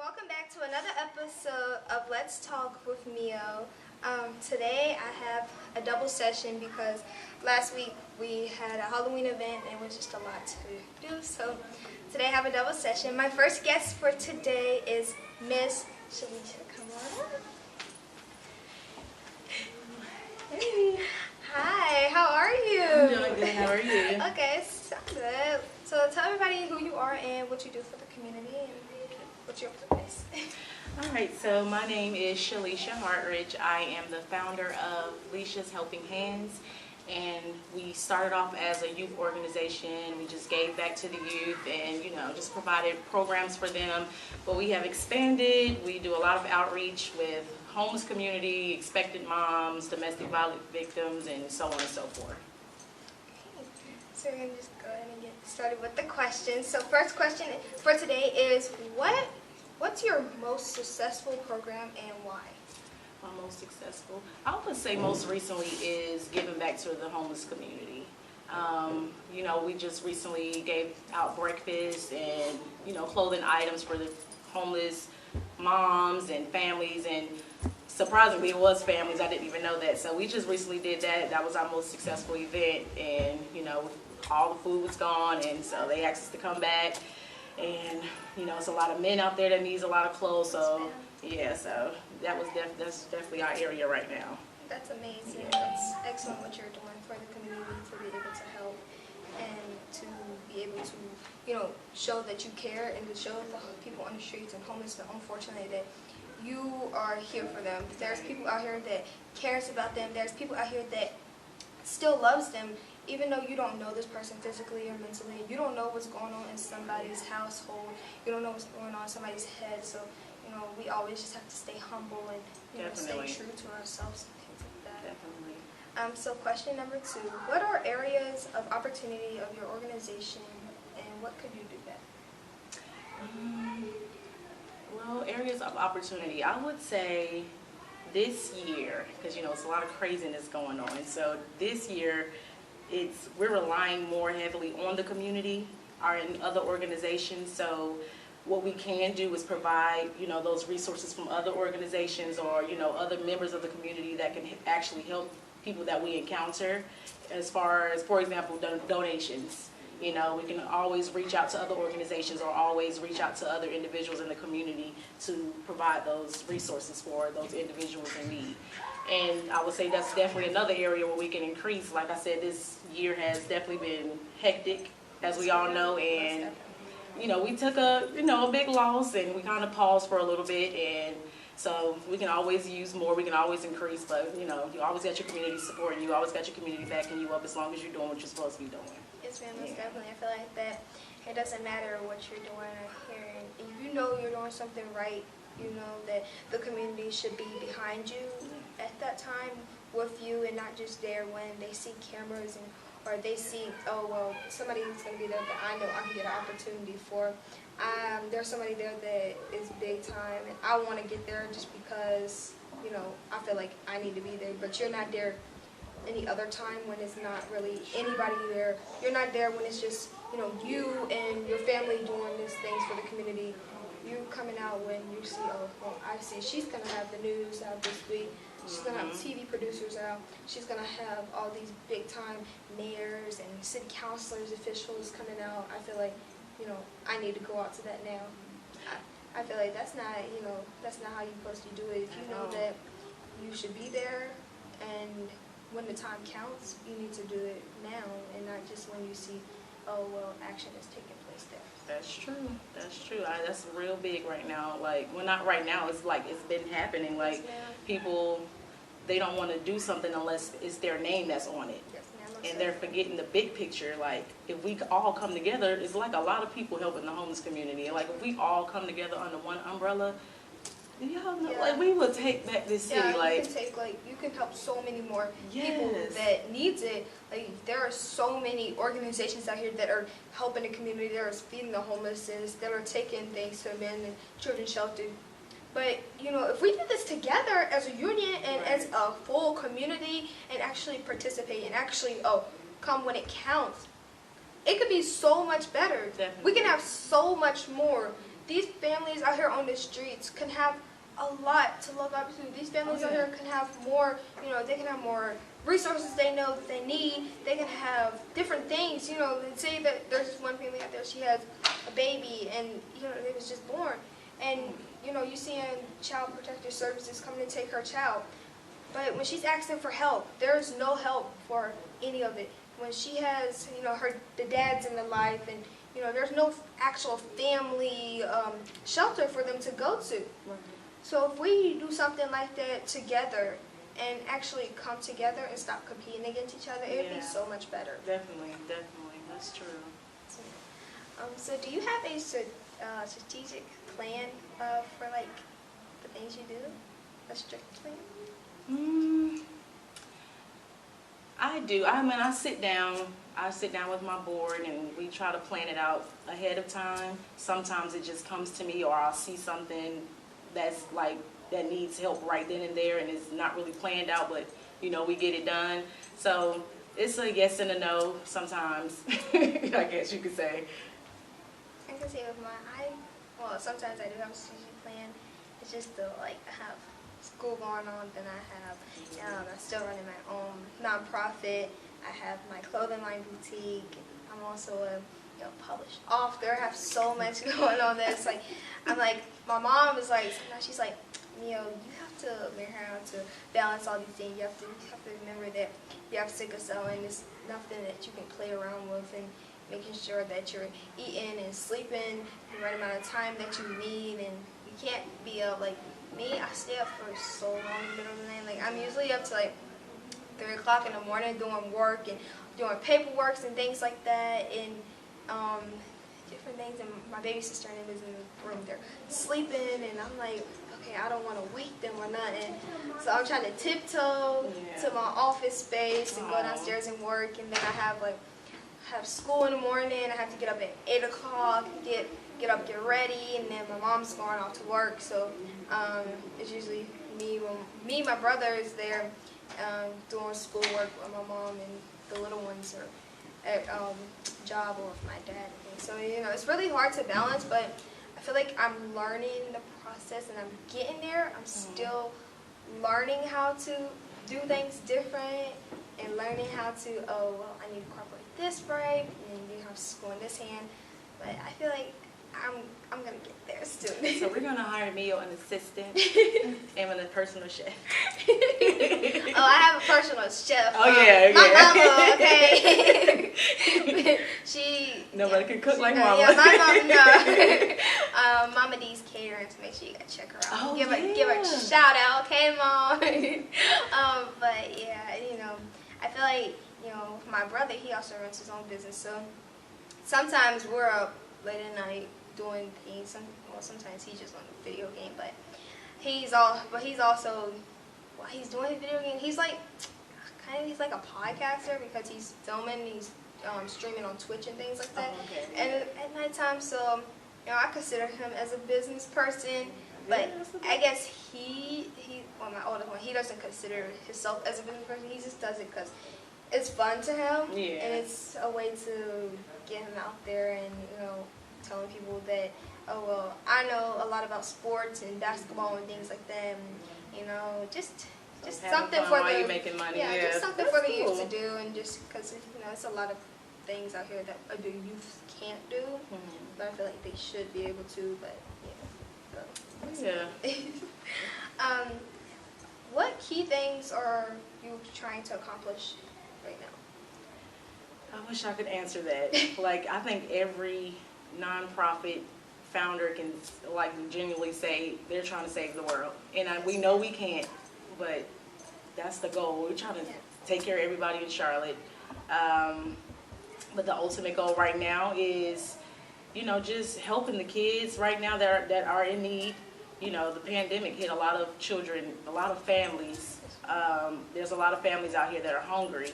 welcome back to another episode of Let's Talk with Meo. Today I have a double session because last week we had a Halloween event and it was just a lot to do. So today I have a double session. My first guest for today is Miss Shalisha. Come on up. Hey. Hi, how are you? I'm doing good. How are you? Okay, so good. So tell everybody who you are and what you do for the community and what's your purpose. All right, so my name is Shalisha Hardwich. I am the founder of Leisha's Helping Hands, and we started off as a youth organization. We just gave back to the youth and, just provided programs for them. But we have expanded. We do a lot of outreach with homeless community, expectant moms, domestic violence victims, and so on and so forth. Okay. So we're going to just go ahead and get started with the questions. So first question for today is, what's your most successful program and why? My most successful, I would say most recently is giving back to the homeless community. We just recently gave out breakfast and, clothing items for the homeless moms and families, and surprisingly it was families. I didn't even know that. So we just recently did that. That was our most successful event, and, all the food was gone, and so they asked us to come back. And it's a lot of men out there that needs a lot of clothes, so yeah, so that's definitely our area right now. That's amazing. That's excellent what you're doing for the community, to be able to help and to be able to show that you care and to show the people on the streets and homeless, but unfortunately that you are here for them. There's people out here that cares about them. There's people out here that still loves them. Even though you don't know this person physically or mentally, you don't know what's going on in somebody's household, you don't know what's going on in somebody's head, so, we always just have to stay humble and, stay true to ourselves and things like that. Definitely. So question number 2, what are areas of opportunity of your organization and what could you do better? Well, areas of opportunity, I would say this year, because, it's a lot of craziness going on, so this year, we're relying more heavily on the community or in other organizations. So what we can do is provide, those resources from other organizations or, other members of the community that can actually help people that we encounter. As far as, for example, donations. We can always reach out to other organizations or always reach out to other individuals in the community to provide those resources for those individuals in need. And I would say that's definitely another area where we can increase. Like I said, this year has definitely been hectic, as we all know, and we took a big loss and we kind of paused for a little bit, and so we can always use more, we can always increase, but you always got your community support, and you always got your community backing you up as long as you're doing what you're supposed to be doing. Yes, ma'am, most definitely. I feel like that it doesn't matter what you're doing here, and if you know you're doing something right, you know that the community should be behind you at that time with you, and not just there when they see cameras or they see, oh well, somebody who's going to be there that I know I can get an opportunity for. There's somebody there that is big time, and I want to get there just because I feel like I need to be there. But you're not there any other time when it's not really anybody there. You're not there when it's just you and your family doing these things for the community. You coming out when you see, oh well, I see she's gonna have the news out this week. She's gonna have TV producers out. She's gonna have all these big time mayors and city councilors, officials coming out. I feel like I need to go out to that now. I feel like that's not how you're supposed to do it. If you know that you should be there, and when the time counts, you need to do it now and not just when you see, oh well, action is taking place there. That's true. That's true. That's real big right now. Not right now. It's like it's been happening. People, they don't want to do something unless it's their name that's on it. Yes, ma'am. And they're forgetting the big picture. If we all come together, it's like a lot of people helping the homeless community. And if we all come together under one umbrella, we will take back this city. You can help so many more people that needs it. There are so many organizations out here that are helping the community. That are feeding the homeless, that are taking things to men and children's shelter. But if we do this together as a union and as a full community, and actually participate and actually come when it counts, it could be so much better. Definitely. We can have so much more. these families out here on the streets can have a lot to look up to. These families out here can have more, you know, they can have more resources they know that they need. They can have different things, you know. Say that there's this one family out there, she has a baby and, you know, it was just born. And, you know, you see Child Protective Services coming to take her child. But when she's asking for help, there's no help for any of it. When she has, you know, the dad's in the life and, you know, there's no actual family shelter for them to go to. Right. So if we do something like that together and actually come together and stop competing against each other, it would be so much better. Definitely, definitely. That's true. So do you have a strategic plan for, like, the things you do? A strict plan? I do. I mean, I sit down with my board and we try to plan it out ahead of time. Sometimes it just comes to me, or I'll see something that's like that needs help right then and there and it's not really planned out, but you know, we get it done. So it's a yes and a no sometimes. I guess you could say. I can say with well, sometimes I do have a strategic plan. It's just to, like, have school going on, then I'm still running my own nonprofit. I have my clothing line boutique. I'm also a published author. I have so much going on this. Like, my mom is like, sometimes she's like, Meo, you have to learn how to balance all these things. You have to remember that you have sickle cell and it's nothing that you can play around with, and making sure that you're eating and sleeping the right amount of time that you need, and you can't be up like me. I stay up for so long in the middle of the night. Like, I'm usually up to like 3 o'clock in the morning doing work and doing paperwork and things like that, and different things. And my baby sister and them is in the room. They're sleeping, and I'm like, okay, I don't want to wake them or nothing. So I'm trying to tiptoe to my office space and go downstairs and work. And then I have school in the morning. I have to get up at 8 o'clock, get up, get ready, and then my mom's going off to work. So it's usually me. My brother is there doing schoolwork with my mom, and the little ones are at job or with my dad. So, you know, it's really hard to balance, but I feel like I'm learning the process and I'm getting there. I'm still learning how to do things different and learning how to, I need to incorporate this right, and you have school in this hand. But I feel like I'm going to get there soon. So we're going to hire Meo an assistant and a personal chef. I have a personal chef. My mama, okay. Nobody can cook like mama. Yeah, my mom, Mama D's Catering, so make sure you guys check her out. Give her a shout out, okay, Mom? But yeah, you know, I feel like, you know, my brother, he also runs his own business, so sometimes we're up late at night doing things. Sometimes he's just on a video game, but he's also while he's doing a video game, he's like a podcaster because he's filming, he's streaming on Twitch and things like that. And at nighttime, so you know, I consider him as a business person, but I guess my oldest one, he doesn't consider himself as a business person. He just does it because it's fun to him, and it's a way to get him out there and, you know, telling people that, oh, well, I know a lot about sports and basketball and things like that, and, you know, just something for while you're making money. just something for the youth to do, and just because, you know, it's a lot of things out here that the youth can't do, but I feel like they should be able to, but what key things are you trying to accomplish right now? I wish I could answer that. Like, I think every nonprofit founder can, like, genuinely say they're trying to save the world, and we know we can't, but that's the goal. We're trying to take care of everybody in Charlotte, but the ultimate goal right now is, you know, just helping the kids right now that are in need. You know, the pandemic hit a lot of children, a lot of families. There's a lot of families out here that are hungry.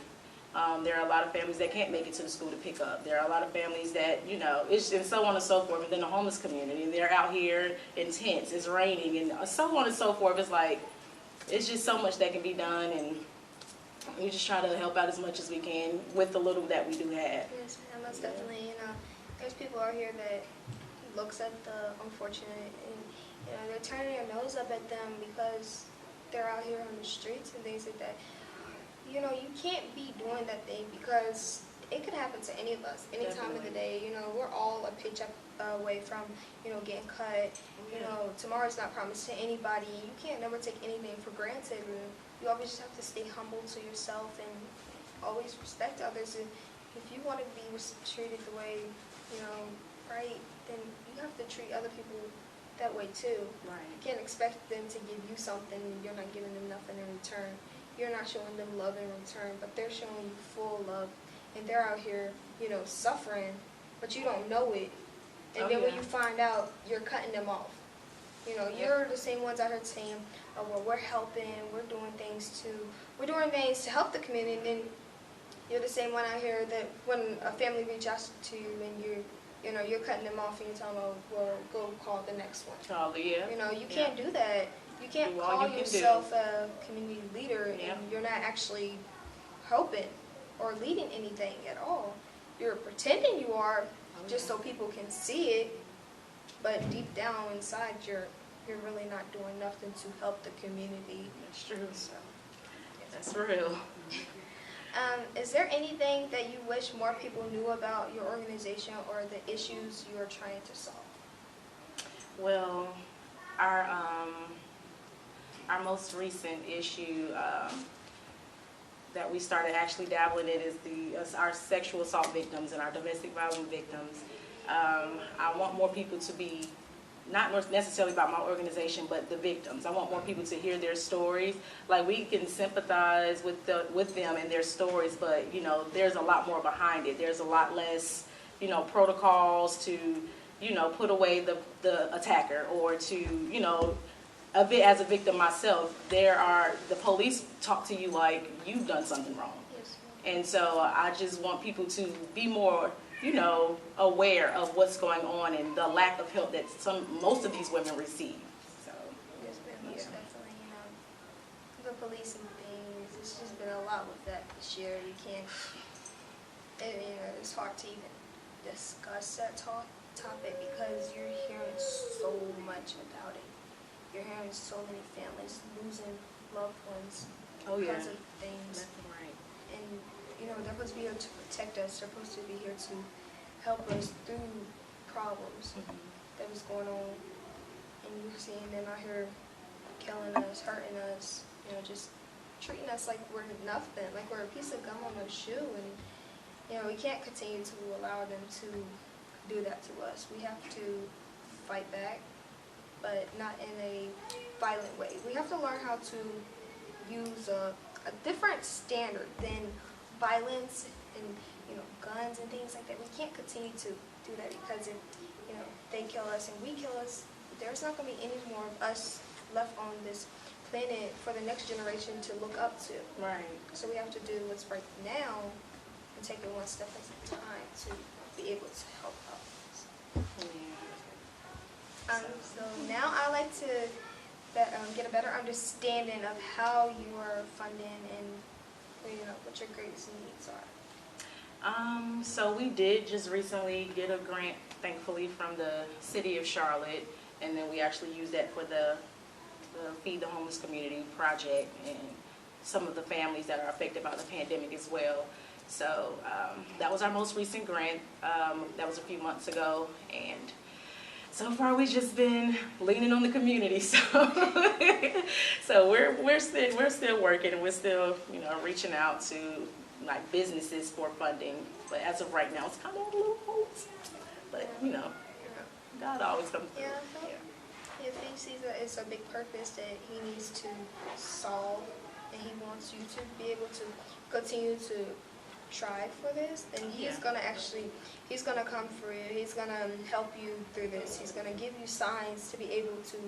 There are a lot of families that can't make it to the school to pick up. There are a lot of families that, you know, and so on and so forth. And then the homeless community, they're out here in tents, it's raining, and so on and so forth. It's like, it's just so much that can be done, and we just try to help out as much as we can with the little that we do have. Yes, ma'am, most definitely. You know, there's people out here that, looks at the unfortunate and, you know, they're turning their nose up at them because they're out here on the streets and things like that. You know, you can't be doing that thing because it could happen to any of us, any time of the day. You know, we're all a paycheck away from, you know, getting cut. You know, tomorrow's not promised to anybody. You can't never take anything for granted. And you always just have to stay humble to yourself and always respect others. And if you want to be treated the way, you know, right, then you have to treat other people that way too. Right. You can't expect them to give you something and you're not giving them nothing in return. You're not showing them love in return, but they're showing you full love. And they're out here, you know, suffering, but you don't know it. And then when you find out, you're cutting them off. You know, you're the same ones out here saying, oh, well, we're helping, we're doing things to help the community, and then you're the same one out here that when a family reaches out to you and you're cutting them off and you're telling them, oh, well, go call the next one. You know, you can't do that. You can't call yourself a community leader and you're not actually helping or leading anything at all. You're pretending you are just so people can see it, but deep down inside you're really not doing nothing to help the community. That's true. So, that's real. Is there anything that you wish more people knew about your organization or the issues you are trying to solve? Well, our most recent issue that we started actually dabbling in is our sexual assault victims and our domestic violence victims. I want more people to be, not necessarily about my organization, but the victims. I want more people to hear their stories. Like, we can sympathize with them and their stories, but, you know, there's a lot more behind it. There's a lot less, you know, protocols to, you know, put away the attacker or to, you know, as a victim myself, the police talk to you like you've done something wrong. Yes. And so I just want people to be more, you know, aware of what's going on and the lack of help that most of these women receive. So, yes, most definitely, you know, the police and things, it's just been a lot with that this year. You can't, you know, it's hard to even discuss that topic because you're hearing so much about it. You're hearing so many families losing loved ones because of things. That's right. And, you know, they're supposed to be here to protect us. They're supposed to be here to help us through problems that was going on. And you're seeing them out here killing us, hurting us, you know, just treating us like we're nothing, like we're a piece of gum on a shoe. And, you know, we can't continue to allow them to do that to us. We have to fight back, but not in a violent way. We have to learn how to use a different standard than violence and, you know, guns and things like that. We can't continue to do that because if, you know, they kill us and we kill us, there's not going to be any more of us left on this planet for the next generation to look up to. Right. So we have to do what's right now and take it one step at a time to be able to help others. So now I like to get a better understanding of how you are funding and, you know, what your greatest needs are. So we did just recently get a grant, thankfully, from the city of Charlotte, and then we actually used that for the Feed the Homeless Community project and some of the families that are affected by the pandemic as well. So that was our most recent grant. That was a few months ago, and so far we've just been leaning on the community. So we're still working, and we're still, you know, reaching out to like businesses for funding. But as of right now, it's kind of a little hopes. But you know, God always comes through. If he sees that it's a big purpose that he needs to solve, and he wants you to be able to continue to try for this, then he's gonna come for you. He's gonna help you through this. He's gonna give you signs to be able to,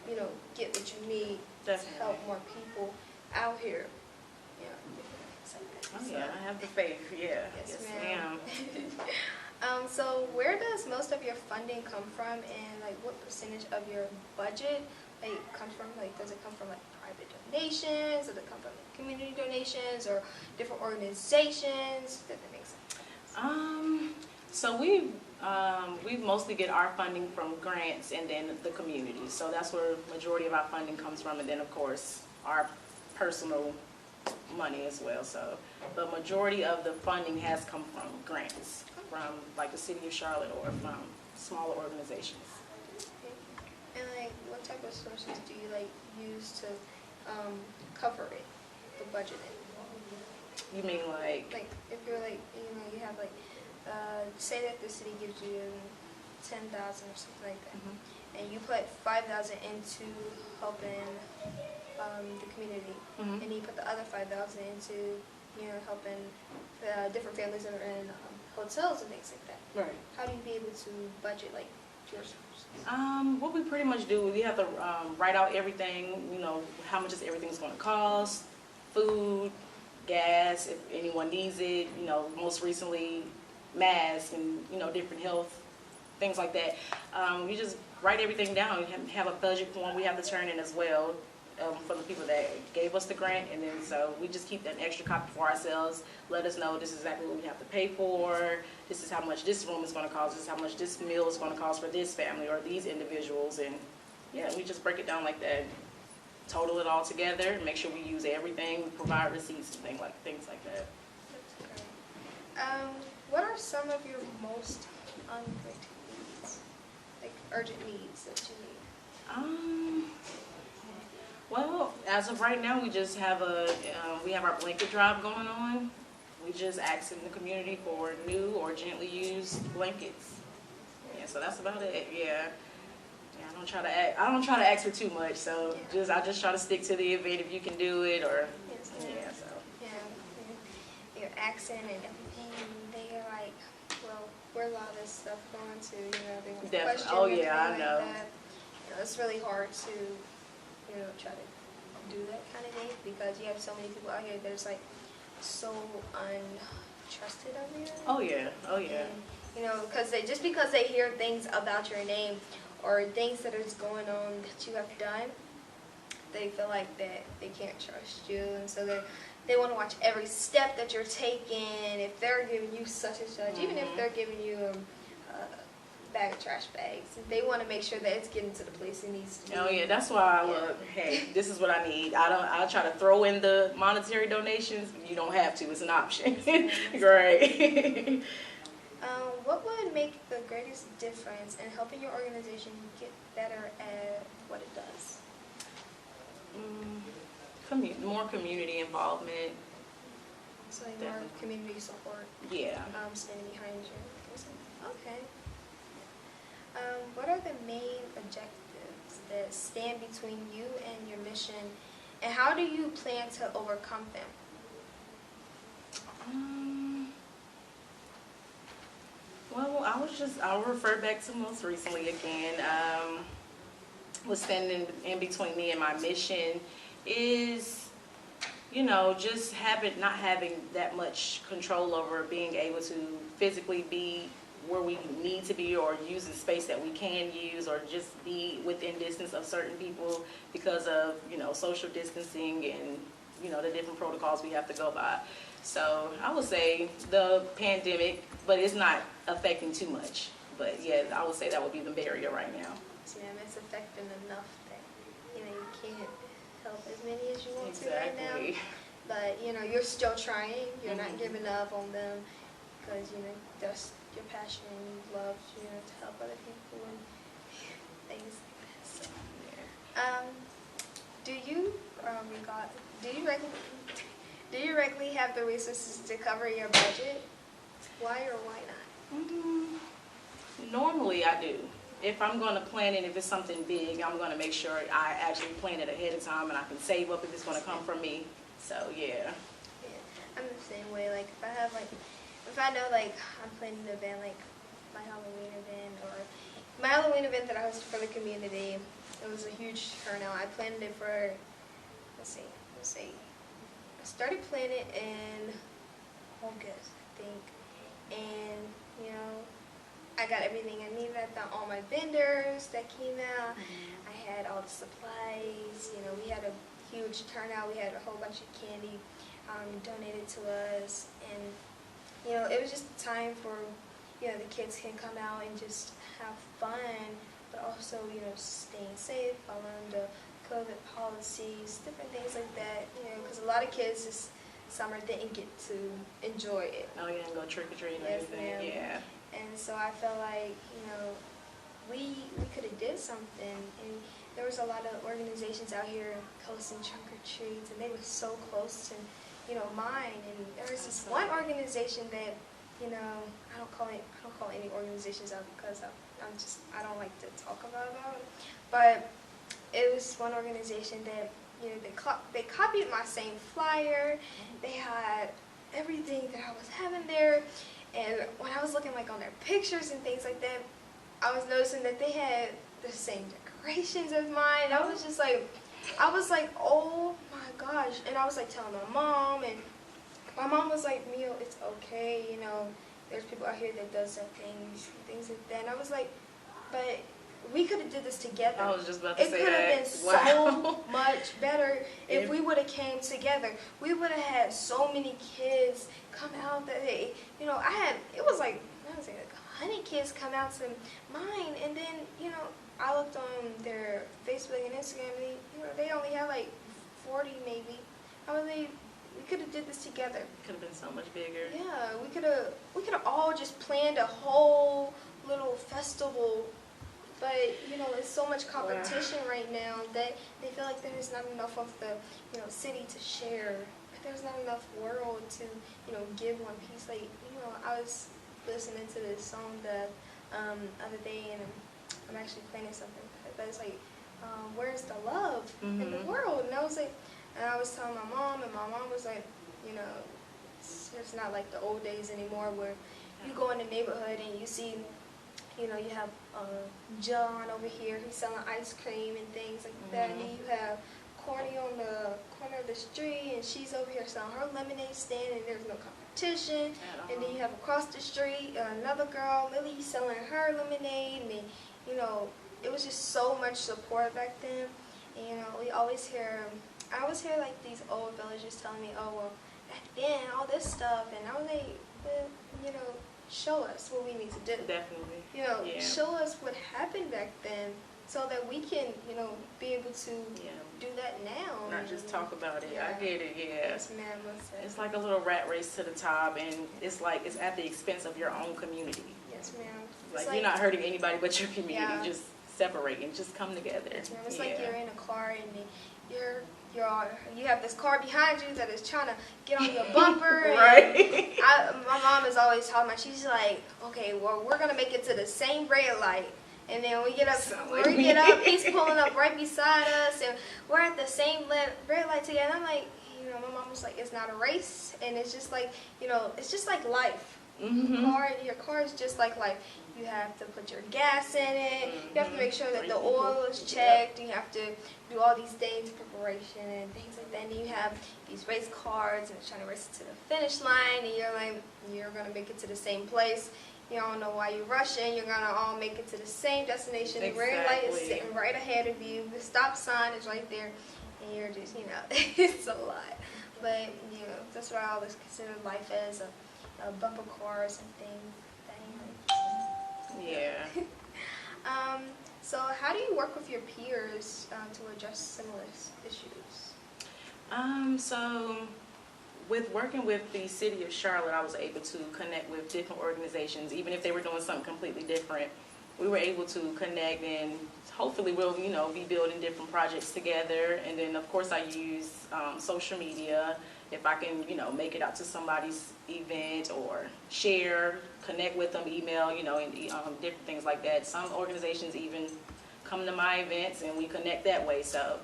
you know, get what you need to help more people out here. I have the faith. Yes, ma'am. So where does most of your funding come from, and like what percentage of your budget comes from? Like, does it come from like private donations? Does it come from like, community donations or different organizations? Does that make sense? So we mostly get our funding from grants and then the community. So that's where majority of our funding comes from, and then of course our personal money as well. So the majority of the funding has come from grants from like the city of Charlotte or from smaller organizations. And like, what type of sources do you like use to cover it, the budgeting? You mean like? Like, if you're like, you have like, say that the city gives you 10,000 or something like that, and you put 5,000 into helping the community, and you put the other 5,000 into, helping different families that are in hotels and things like that. Right. How do you be able to budget like your sources? What we pretty much do, we have to write out everything, how much is everything's going to cost, food, gas, if anyone needs it, most recently masks and, different health, things like that. We just write everything down. We have a budget form we have to turn in as well for the people that gave us the grant, and then so we just keep an extra copy for ourselves, let us know this is exactly what we have to pay for, this is how much this room is going to cost, this is how much this meal is going to cost for this family or these individuals, and yeah, we just break it down like that, total it all together, make sure we use everything, provide receipts and things like that. That's great. What are some of your most urgent needs, like urgent needs that you need? Well, as of right now, we just have we have our blanket drive going on. We just asking the community for new or gently used blankets. Yeah, so that's about it. Yeah. I don't try to ask for too much. So I just try to stick to the event if you can do it, or so. Yeah, you're asking and everything, and they are like, well, where's all this stuff going to? They want to question. Oh yeah, I know. Like that. It's really hard to try to do that kind of thing because you have so many people out here that's like so untrusted of you. Oh yeah, oh yeah. And, because they hear things about your name or things that is going on that you have done, they feel like that they can't trust you, and so they want to watch every step that you're taking. If they're giving you such and such, even if they're giving you bag of trash bags, they want to make sure that it's getting to the place it needs to be. Oh yeah, that's why I look, hey, this is what I need. I'll try to throw in the monetary donations. You don't have to, it's an option. Great. What would make the greatest difference in helping your organization get better at what it does? More community involvement. So like more community support. Yeah. Standing behind you. Okay. What are the main objectives that stand between you and your mission, and how do you plan to overcome them? Well, I'll refer back to most recently again. What's standing in between me and my mission is, just not having that much control over being able to physically be where we need to be or use the space that we can use or just be within distance of certain people because of, social distancing and, the different protocols we have to go by. So I would say the pandemic, but it's not affecting too much. But yeah, I would say that would be the barrier right now. Yeah, it's affecting enough that, you can't help as many as you want to right now. But, you're still trying. You're not giving up on them because, that's your passion and you love, to help other people and things like that. So, do you regularly have the resources to cover your budget? Why or why not? Normally I do. If I'm going to plan it, if it's something big, I'm going to make sure I actually plan it ahead of time and I can save up if it's going to come from me. So, yeah. I'm the same way. Like, if I know, I'm planning an event, like my Halloween event that I hosted for the community, it was a huge turnout. I planned it for, let's see. I started planning it in August, I think. And, I got everything I needed. I found all my vendors that came out. I had all the supplies. We had a huge turnout. We had a whole bunch of candy donated to us. And, it was just time for, you know, the kids can come out and just have fun, but also, you know, staying safe, following the COVID policies, different things like that, you know, because a lot of kids this summer didn't get to enjoy it. Oh yeah, and go trick or treating and Yes, everything. ma'am. Yeah. And so I felt like, you know, we could have did something, and there was a lot of organizations out here hosting trunk or treats, and they were so close to, you know, mine. And there was this one organization that, you know, I don't call any organizations out because I don't like to talk about it. But it was one organization that, you know, they copied my same flyer. They had everything that I was having there, and when I was looking like on their pictures and things like that, I was noticing that they had the same decorations as mine. I was like, oh my gosh. And I was like telling my mom, and my mom was like, Meo, it's okay, you know, there's people out here that does that things like that. And I was like, but we could have did this together. I was just about to say that. It could have been so much better if we would have came together. We would have had so many kids come out that day. You know, it was like 100 kids come out to mine, and then, you know, I looked on their Facebook and Instagram, and they only had like 40 maybe. I was like, we could have did this together. Could have been so much bigger. Yeah, we could have all just planned a whole little festival. But, you know, there's so much competition right now that they feel like there's not enough of the, you know, city to share. There's not enough world to, you know, give one piece. Like, you know, I was listening to this song the other day, and I'm actually playing something, but it's like, where's the love in the world? And I was like, and I was telling my mom, and my mom was like, you know, it's not like the old days anymore where you go in the neighborhood and you see, you know, you have John over here, he's selling ice cream and things like that, and then you have Corny on the corner of the street, and she's over here selling her lemonade stand, and there's no competition. And then you have across the street another girl, Lily, selling her lemonade, and you know, it was just so much support back then. And, you know, I always hear like these old villagers telling me, oh well, back then all this stuff, and I was like, well, you know, show us what we need to do. Definitely. You know, show us what happened back then, so that we can, you know, be able to do that now. Not just talk about it. Yeah. I get it, yeah. Yes, ma'am. It's like a little rat race to the top, and it's like it's at the expense of your own community. Yes, ma'am. Like you're not hurting anybody but your community. Yeah. Just separate and just come together. Yes, ma'am. It's like you're in a car, and you have this car behind you that is trying to get on your bumper. Right. My mom is always talking about, she's like, okay, well, we're going to make it to the same red light. And then we get up, he's pulling up right beside us, and we're at the same red light together. And I'm like, you know, my mom was like, it's not a race, and it's just like, you know, it's just like life. Your car is just like life. You have to put your gas in it. You have to make sure that the oil is checked. You have to do all these things, preparation and things like that. And then you have these race cars, and it's trying to race it to the finish line, and you're like, you're going to make it to the same place. You don't know why you're rushing. You're going to all make it to the same destination. The red light is sitting right ahead of you. The stop sign is right there. And you're just, you know, it's a lot. But, you know, that's why I always consider life as a bumper cars and things. Yeah. So how do you work with your peers to address similar issues? So with working with the city of Charlotte, I was able to connect with different organizations, even if they were doing something completely different. We were able to connect, and hopefully we'll, you know, be building different projects together. And then of course I use social media. If I can, you know, make it out to somebody's event or share, connect with them, email, you know, and different things like that. Some organizations even come to my events and we connect that way. So,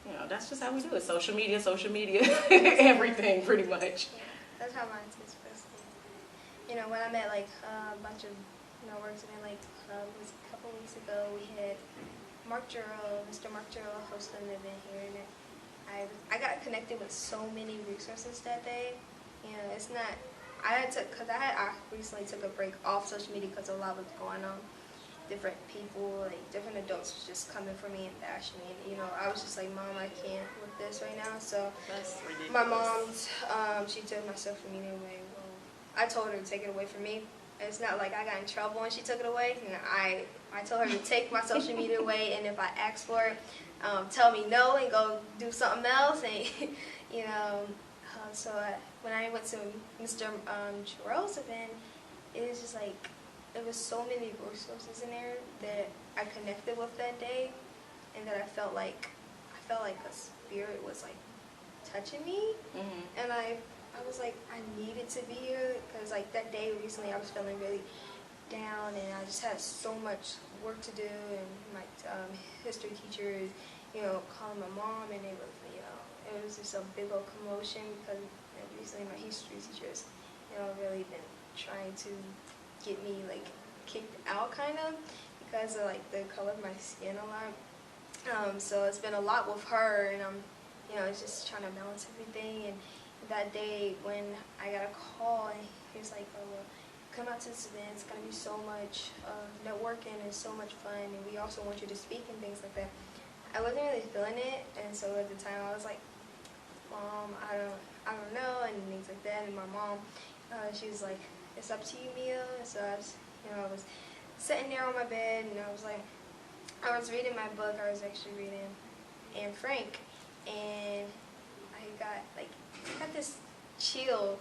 you know, that's just how we do it. Social media, everything pretty much. Yeah, that's how mine is basically. You know, when I met like a bunch of, you know, works, and like it was a couple weeks ago, we had Mr. Mark Jarrell hosted an event here, and I got connected with so many resources that day. You know, it's not, I recently took a break off social media because a lot was going on. Different people, like different adults was just coming for me and bashing me. And, you know, I was just like, Mom, I can't with this right now. So that's ridiculous. My mom, she took my social media away. Well, I told her to take it away from me. It's not like I got in trouble and she took it away. And I told her to take my social media away, and if I ask for it, tell me no and go do something else. And you know, so when I went to Mr. Jarrell's event, it was just like, there was so many resources in there that I connected with that day, and that I felt like a spirit was like touching me, and I was like, I needed to be here, because like that day recently I was feeling really down, and I just had so much work to do, and my history teacher, you know, calling my mom, and it was, you know, it was just a big old commotion, because recently my history teachers, you know, really been trying to get me like kicked out kind of, because of like the color of my skin a lot. So it's been a lot with her, and I'm, you know, just trying to balance everything. And that day when I got a call, and he was like, oh, well, come out to this event, it's going to be so much networking and so much fun, and we also want you to speak and things like that. I wasn't really feeling it, and so at the time I was like, Mom, I don't know, and things like that. And my mom, she was like, it's up to you, Mia. And so I was, you know, I was sitting there on my bed, and I was like, I was reading my book. I was actually reading Anne Frank, and I got this chill,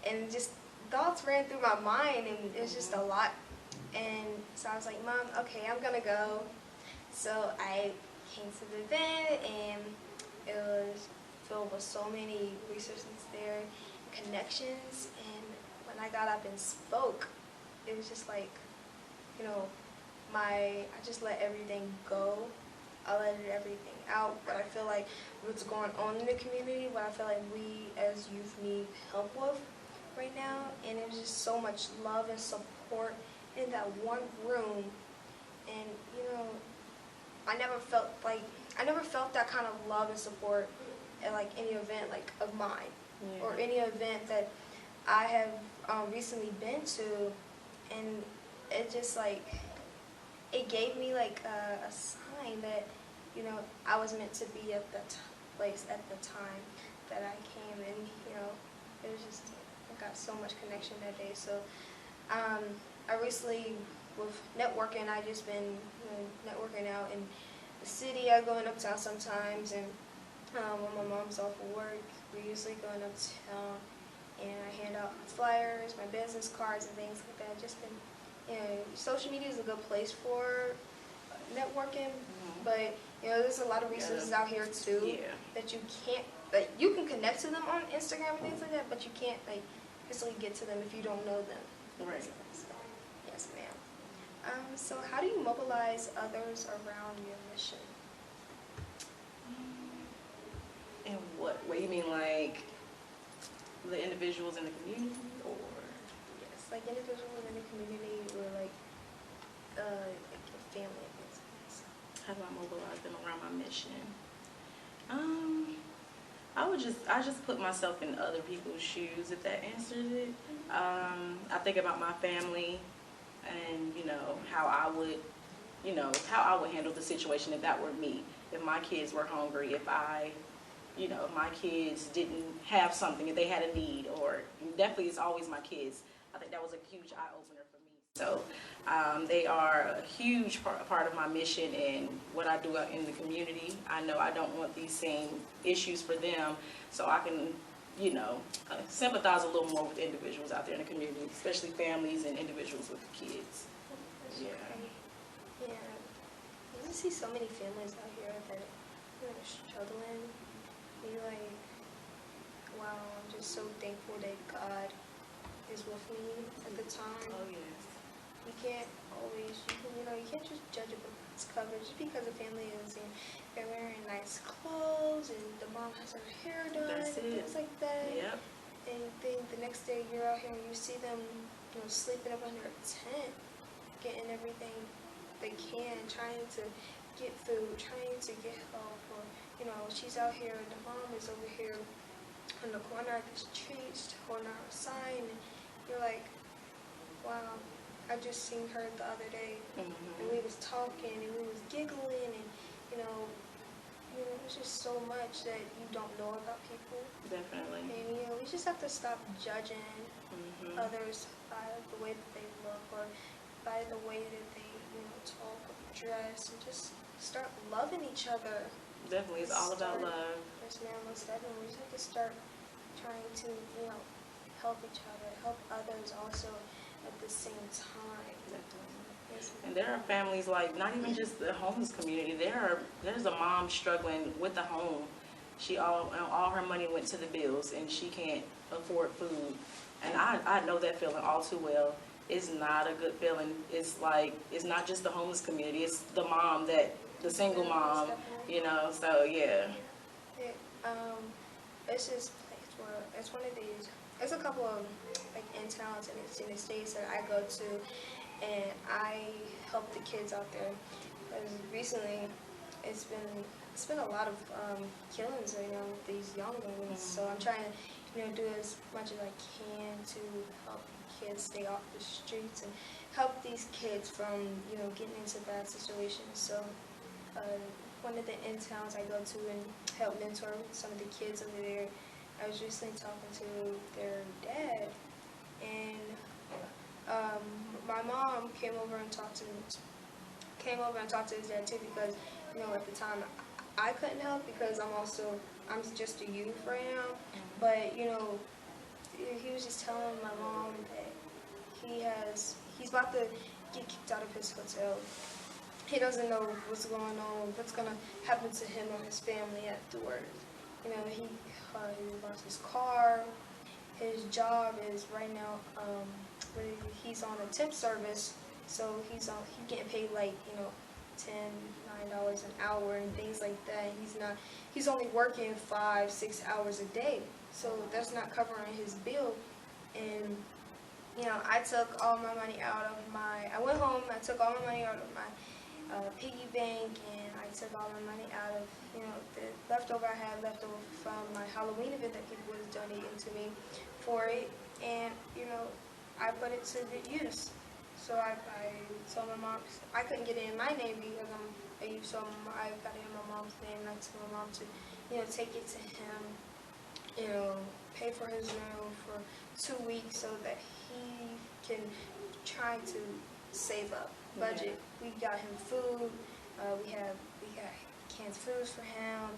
and just thoughts ran through my mind, and it was just a lot. And so I was like, Mom, okay, I'm gonna go. So I came to the event, and it was filled with so many resources there, connections, and when I got up and spoke, it was just like, you know, I just let everything go. I let everything out, what I feel like what's going on in the community, what I feel like we as youth need help with right now, and it was just so much love and support in that one room. And you know, I never felt that kind of love and support at like any event like of mine, or any event that I have recently been to, and it just like, it gave me like a sign that, you know, I was meant to be at that place at the time that I came, and you know, it was just, I got so much connection that day. So I recently, with networking, I just been, you know, networking out in the city. I go in uptown sometimes, and when my mom's off of work, we usually go in uptown, and I hand out flyers, my business cards, and things like that. Just been, you know, social media is a good place for networking, but you know, there's a lot of resources out here too that you can't, like, you can connect to them on Instagram and things like that, but you can't like physically get to them if you don't know them. Right. So, yes, ma'am. So how do you mobilize others around your mission? In what way? You mean like the individuals in the community, or? Yes, like individuals in the community, or like your family and things like this. How do I mobilize them around my mission? I just put myself in other people's shoes, if that answers it. I think about my family, and you know, how I would handle the situation if that were me. If my kids were hungry, if my kids didn't have something, if they had a need, or definitely it's always my kids. I think that was a huge eye-opener for me. So they are a huge part of my mission and what I do out in the community. I know I don't want these same issues for them, so I can, sympathize a little more with individuals out there in the community, especially families and individuals with kids. Yeah. You see so many families out here that are struggling. You're like, wow, I'm just so thankful that God is with me at the time. Oh yes. You can't always, you can't just judge a book by its cover just because a family is and they're wearing nice clothes and the mom has her hair done and things like that. Yep. And then the next day you're out here and you see them, sleeping up under a tent, getting everything they can, trying to get food, trying to get help, or she's out here and the mom is over here in the corner at this tree, just holding out a sign, and you're like, wow. I just seen her the other day, and we was talking, and we was giggling, and you know, there's just so much that you don't know about people. Definitely. And, you know, we just have to stop judging others by the way that they look or by the way that they, you know, talk or dress, and just start loving each other. Definitely, it's all about love. Yes, ma'am, most definitely. We just have to start trying to, you know, help each other, help others also at the same time. Definitely. Yes, And there are families, like, not even just the homeless community. There's a mom struggling with the home. All her money went to the bills, and she can't afford food. And I know that feeling all too well. It's not a good feeling. It's like, it's not just the homeless community. It's the mom, the single mom, you know. So yeah. It's this place where it's one of these. There's a couple of like in towns and in the states that I go to, and I help the kids out there. Because recently, it's been a lot of killings right now with these young ones. So I'm trying to, you know, do as much as I can to help kids stay off the streets and help these kids from, you know, getting into bad situations. So one of the in towns I go to and help mentor some of the kids over there, I was recently talking to their dad, and my mom came over and talked to his dad too, because, you know, at the time I couldn't help because I'm just a youth right now. But, you know, he was just telling my mom that he's about to get kicked out of his hotel. He doesn't know what's going on, what's gonna happen to him or his family afterwards. You know, he lost his car. His job is right now, he's on a temp service, so he's getting paid like, you know, $9 an hour and things like that. He's only working 5-6 hours a day, so that's not covering his bill. And, you know, I took all my money out of I went home, I took all my money out of my piggy bank, and I took all my money out of, you know, the leftover I had left over from my Halloween event that people was donating to me for it, and, you know, I put it to good use. So I told my mom, I couldn't get it in my name because I'm a youth, so I got it in my mom's name, and I told my mom to, you know, take it to him, you know, pay for his room for 2 weeks so that he can try to save up, budget. We got him food. We got canned foods for him.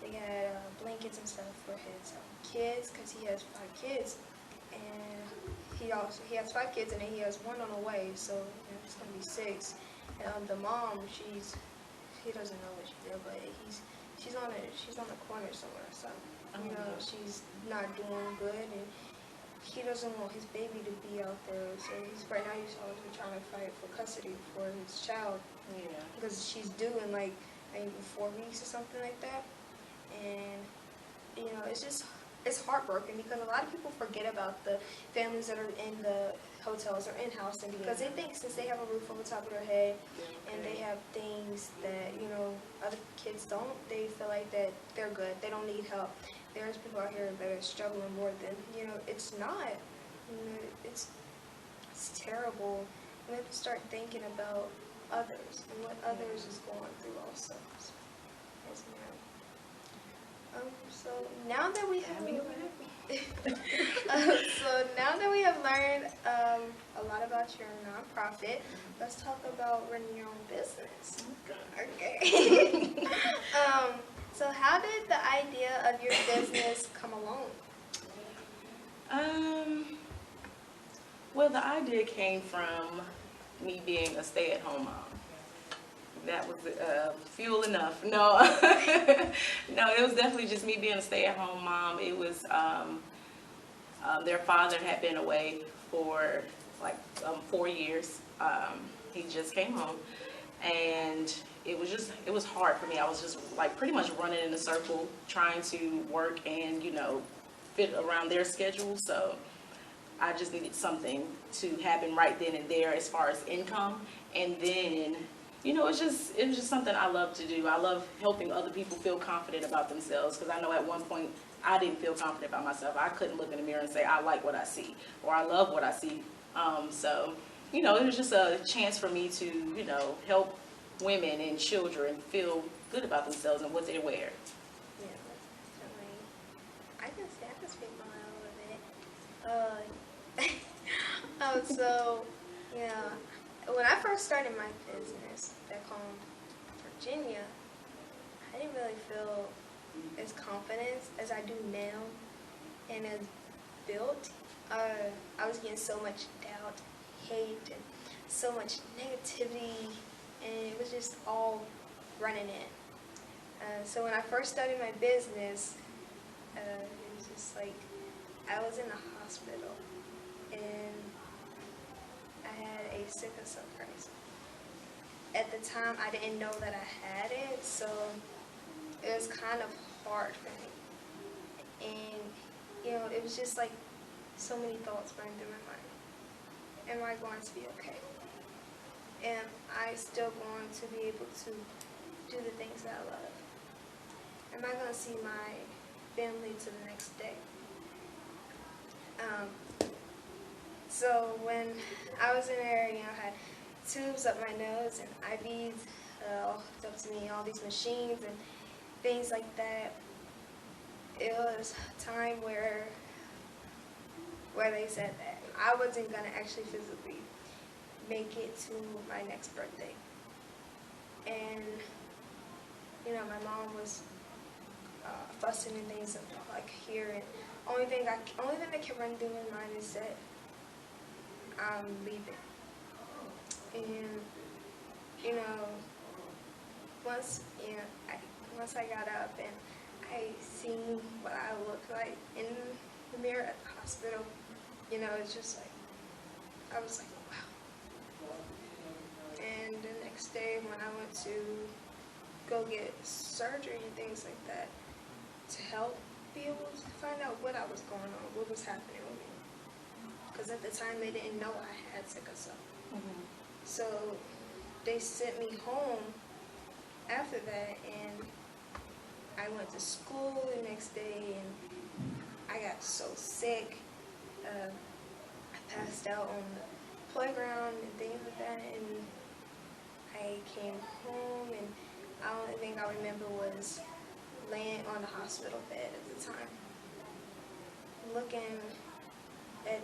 We got blankets and stuff for his kids, because he has 5 kids, and he has 5 kids, and then he has 1 on the way, so, you know, it's gonna be 6. The mom, he doesn't know what she did, but she's on the corner somewhere, so, you know, she's not doing good, and he doesn't want his baby to be out there, so right now he's always trying to fight for custody for his child. Yeah. Because she's due in like maybe 4 weeks or something like that, and, you know, it's heartbroken because a lot of people forget about the families that are in the hotels or in housing, because they think since they have a roof over the top of their head and they have things that, you know, other kids don't, they feel like that they're good, they don't need help. There's people out here that are struggling more than, you know, it's not. You know, it's terrible. We have to start thinking about others and what others is going through also. Yes, ma'am. So now that we have learned a lot about your nonprofit, let's talk about running your own business. Okay. So how did the idea of your business come along? Well, the idea came from me being a stay-at-home mom. That was fuel enough. No, no, it was definitely just me being a stay-at-home mom. It was their father had been away for like 4 years. He just came home, and it was hard for me. I was just like pretty much running in a circle trying to work and, you know, fit around their schedule. So I just needed something to happen right then and there as far as income. And then, you know, it was just something I love to do. I love helping other people feel confident about themselves, because I know at one point I didn't feel confident about myself. I couldn't look in the mirror and say I like what I see or I love what I see. So, you know, it was just a chance for me to, you know, help women and children feel good about themselves and what they wear. Yeah, definitely. I can speak on that a little bit. So, yeah, when I first started my business back home in Virginia, I didn't really feel as confident as I do now and as built. I was getting so much doubt, hate, and so much negativity, and it was just all running in. So when I first started my business, it was just like I was in a hospital and I had a sickle cell crisis. At the time, I didn't know that I had it, so it was kind of hard for me. And, it was just like so many thoughts running through my mind. Am I going to be okay? Am I still going to be able to do the things that I love? Am I going to see my family to the next day? So when I was in there, I had tubes up my nose and IVs hooked up to me, all these machines and things like that. It was a time where they said that I wasn't going to actually physically make it to my next birthday. And, my mom was fussing and things like here, and only thing that kept running through my mind is that I'm leaving. And, once I got up and I seen what I looked like in the mirror at the hospital, it's just like, I was like, wow. And the next day when I went to go get surgery and things like that to help be able to find out what I was going on, what was happening with me. Because at the time they didn't know I had sickle cell. Mm-hmm. So they sent me home after that, and I went to school the next day, and I got so sick. I passed out on the playground and things like that, and I came home, and the only thing I remember was laying on the hospital bed at the time, looking at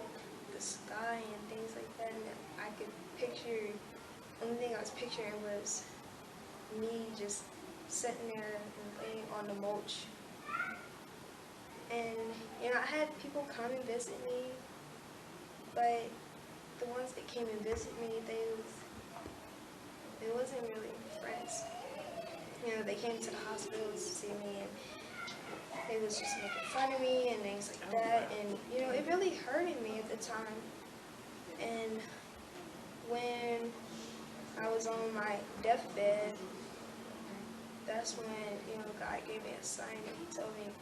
the sky and things like that, and I could picture, the only thing I was picturing was me just sitting there and laying on the mulch. And, I had people come and visit me, but the ones that came and visit me, they wasn't really friends. They came to the hospital to see me, and they was just making fun of me and things like that, and, it really hurted me at the time. And when I was on my deathbed, that's when, God gave me a sign, and He told me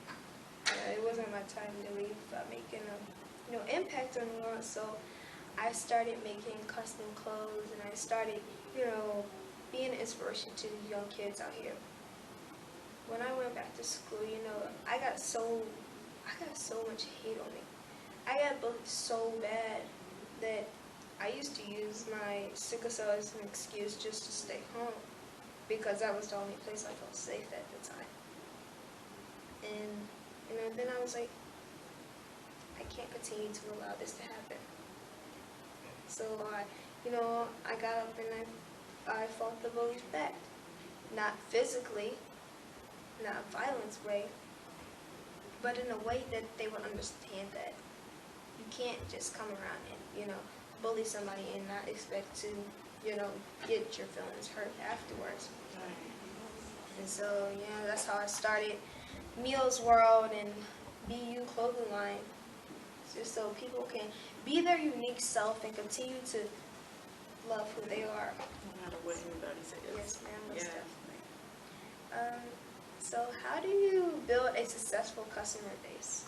it wasn't my time to leave without making a, impact on the world. So I started making custom clothes, and I started, being an inspiration to the young kids out here. When I went back to school, I got so much hate on me. I got bullied so bad that I used to use my sickle cell as an excuse just to stay home, because that was the only place I felt safe at the time. And, then I was like, I can't continue to allow this to happen. So I got up and I fought the bullies back. Not physically, not a violent way, but in a way that they would understand that you can't just come around and, bully somebody and not expect to, get your feelings hurt afterwards. And so, that's how I started Meo's World and BU clothing line, just so people can be their unique self and continue to love who they are. No matter what anybody says. Yes, ma'am, most Yeah. definitely. So how do you build a successful customer base?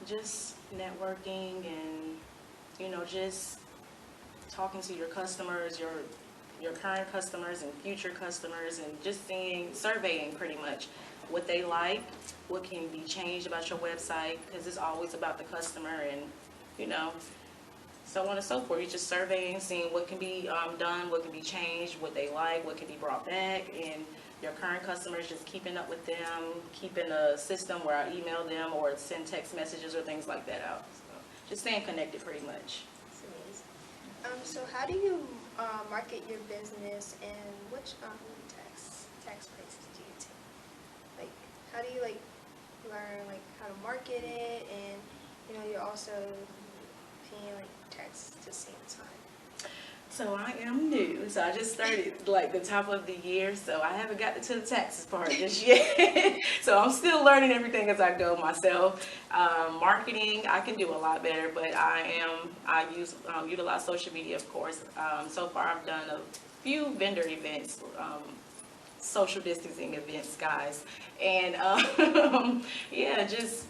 Just networking and, just talking to your customers, your current customers and future customers, and just surveying pretty much what they like, what can be changed about your website, because it's always about the customer, and, so on and so forth. You're just surveying, seeing what can be done, what can be changed, what they like, what can be brought back, and your current customers, just keeping up with them, keeping a system where I email them or send text messages or things like that out. So just staying connected pretty much. That's amazing. So how do you market your business, and which tax places do you take? Like, how do you learn how to market it, and you're also paying tax at the same time? So I am new, so I just started the top of the year, so I haven't gotten to the taxes part just yet. So I'm still learning everything as I go myself. Marketing, I can do a lot better, but I utilize social media, of course. So far I've done a few vendor events, social distancing events, guys, and yeah, just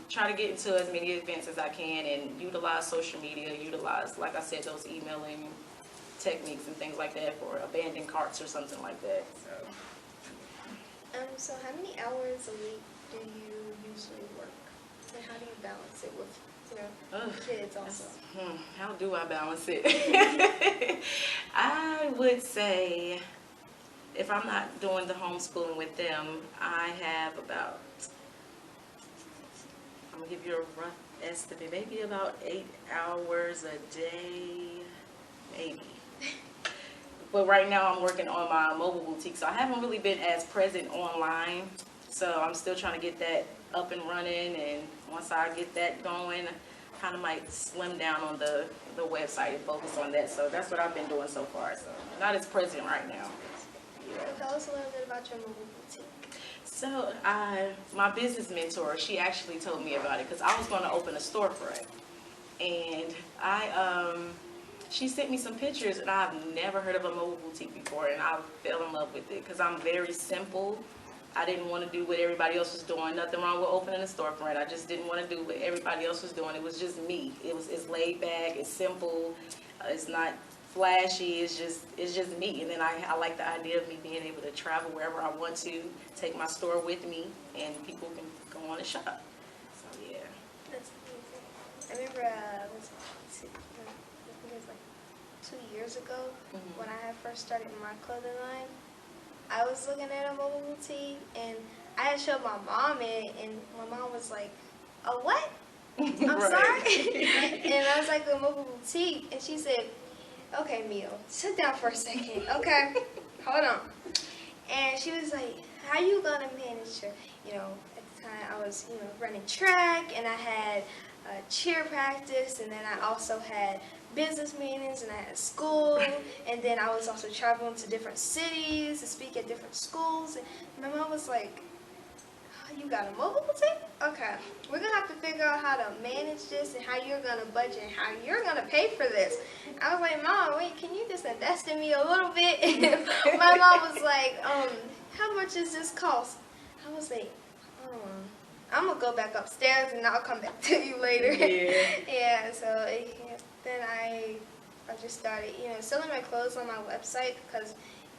try to get into as many events as I can and utilize social media, utilize, like I said, those emailing techniques and things like that for abandoned carts or something like that. So how many hours a week do you usually work, and how do you balance it with kids also? How do I balance it? I would say, if I'm not doing the homeschooling with them, I have about, I'm gonna give you a rough estimate, maybe about 8 hours a day, maybe. But right now I'm working on my mobile boutique, so I haven't really been as present online. So I'm still trying to get that up and running, and once I get that going, I kind of might slim down on the website and focus on that. So that's what I've been doing so far. So not as present right now. Yeah. Tell us a little bit about your mobile boutique. So my business mentor, she actually told me about it because I was going to open a storefront, and she sent me some pictures, and I've never heard of a mobile boutique before, and I fell in love with it because I'm very simple. I didn't want to do what everybody else was doing. Nothing wrong with opening a storefront. I just didn't want to do what everybody else was doing. It was just me. It's laid back. It's simple. It's not flashy. It's just me. And then I like the idea of me being able to travel wherever I want to, take my store with me, and people can go on and shop. So yeah. That's amazing. I remember I think it was 2 years ago when I had first started my clothing line. I was looking at a mobile boutique, and I had showed my mom it, and my mom was like, "A what?" I'm sorry. And I was like, "A mobile boutique," and she said, "Okay, Meo, sit down for a second. Okay, hold on." And she was like, "How you gonna manage your, at the time I was, running track, and I had cheer practice, and then I also had business meetings, and I had school, and then I was also traveling to different cities to speak at different schools." And my mom was like, "Oh, you got a mobile boutique? Okay, we're gonna have to figure out how to manage this, and how you're gonna budget, and how you're gonna pay for this." I was like, "Mom, wait, can you just invest in me a little bit?" And my mom was like, "How much does this cost?" I was like, "I'm gonna go back upstairs, and I'll come back to you later." Yeah. Yeah, so then I just started, selling my clothes on my website, because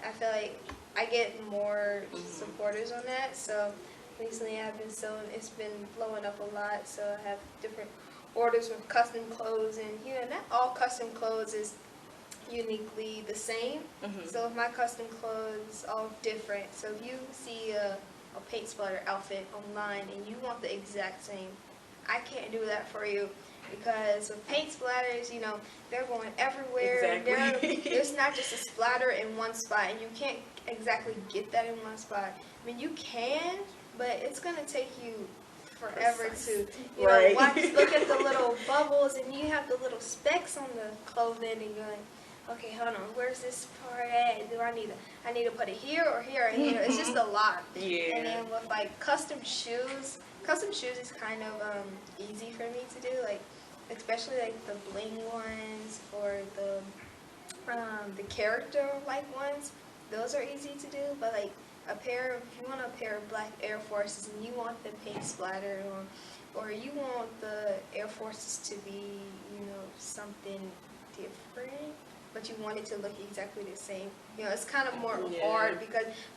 I feel like I get more supporters on that. So recently I've been selling, it's been blowing up a lot. So I have different orders with custom clothes, and not all custom clothes is uniquely the same. So my custom clothes all different. So if you see a paint splatter outfit online and you want the exact same, I can't do that for you, because with paint splatters, they're going everywhere. Exactly. There's not just a splatter in one spot, and you can't exactly get that in one spot. I mean, you can, but it's gonna take you forever to, Right. look at the little bubbles, and you have the little specks on the clothing, and you're like, okay, hold on, where's this part at? Do I need to put it here or here? And it's just a lot. Yeah. And then with custom shoes is kind of easy for me to do, especially the bling ones, or the character ones. Those are easy to do, but if you want a pair of black Air Forces and you want the paint splatter, or you want the Air Forces to be, something different, but you want it to look exactly the same. It's kind of more hard,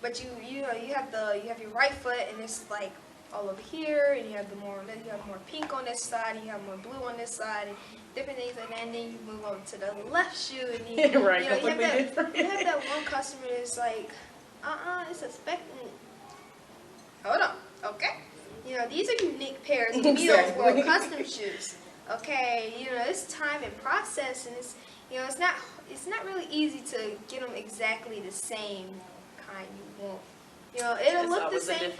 but you have your right foot, and it's all over here, and you have more pink on this side, and you have more blue on this side, and different things like that, and then you move over to the left shoe, and you, Right, you know, completely different. you have that one customer that's like, it's expecting. Hold on, okay. You know, these are unique pairs. To me, those were custom shoes. Okay, you know, it's time and process, and it's, you know, it's not really easy to get them exactly the same kind you want. You know, it'll look the same.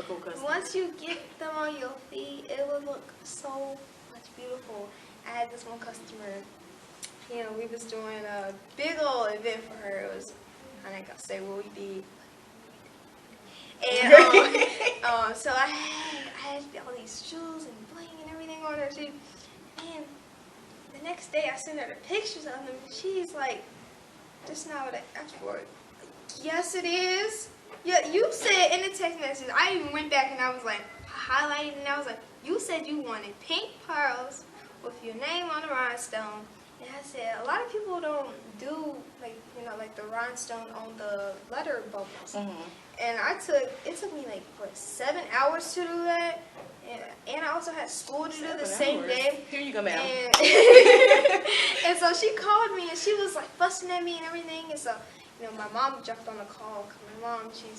Once you get them on your feet, it will look so much beautiful. I had this one customer, you know, we was doing a big old event for her. It was, I ain't gonna say what we did. And so I had all these shoes and bling and everything on her. And the next day I sent her the pictures of them. She's like, "That's not what I asked for." Yes, it is. Yeah, you said in the text message. I even went back and I was like highlighting, and I was like, "You said you wanted pink pearls with your name on the rhinestone." And I said, a lot of people don't do like, you know, like the rhinestone on the letter bubbles. And it took me like, what, 7 hours to do that? And I also had school to do the same day. Here you go, ma'am. And so she called me and she was like fussing at me and everything. And so, you know, my mom jumped on the call. Cause my mom, she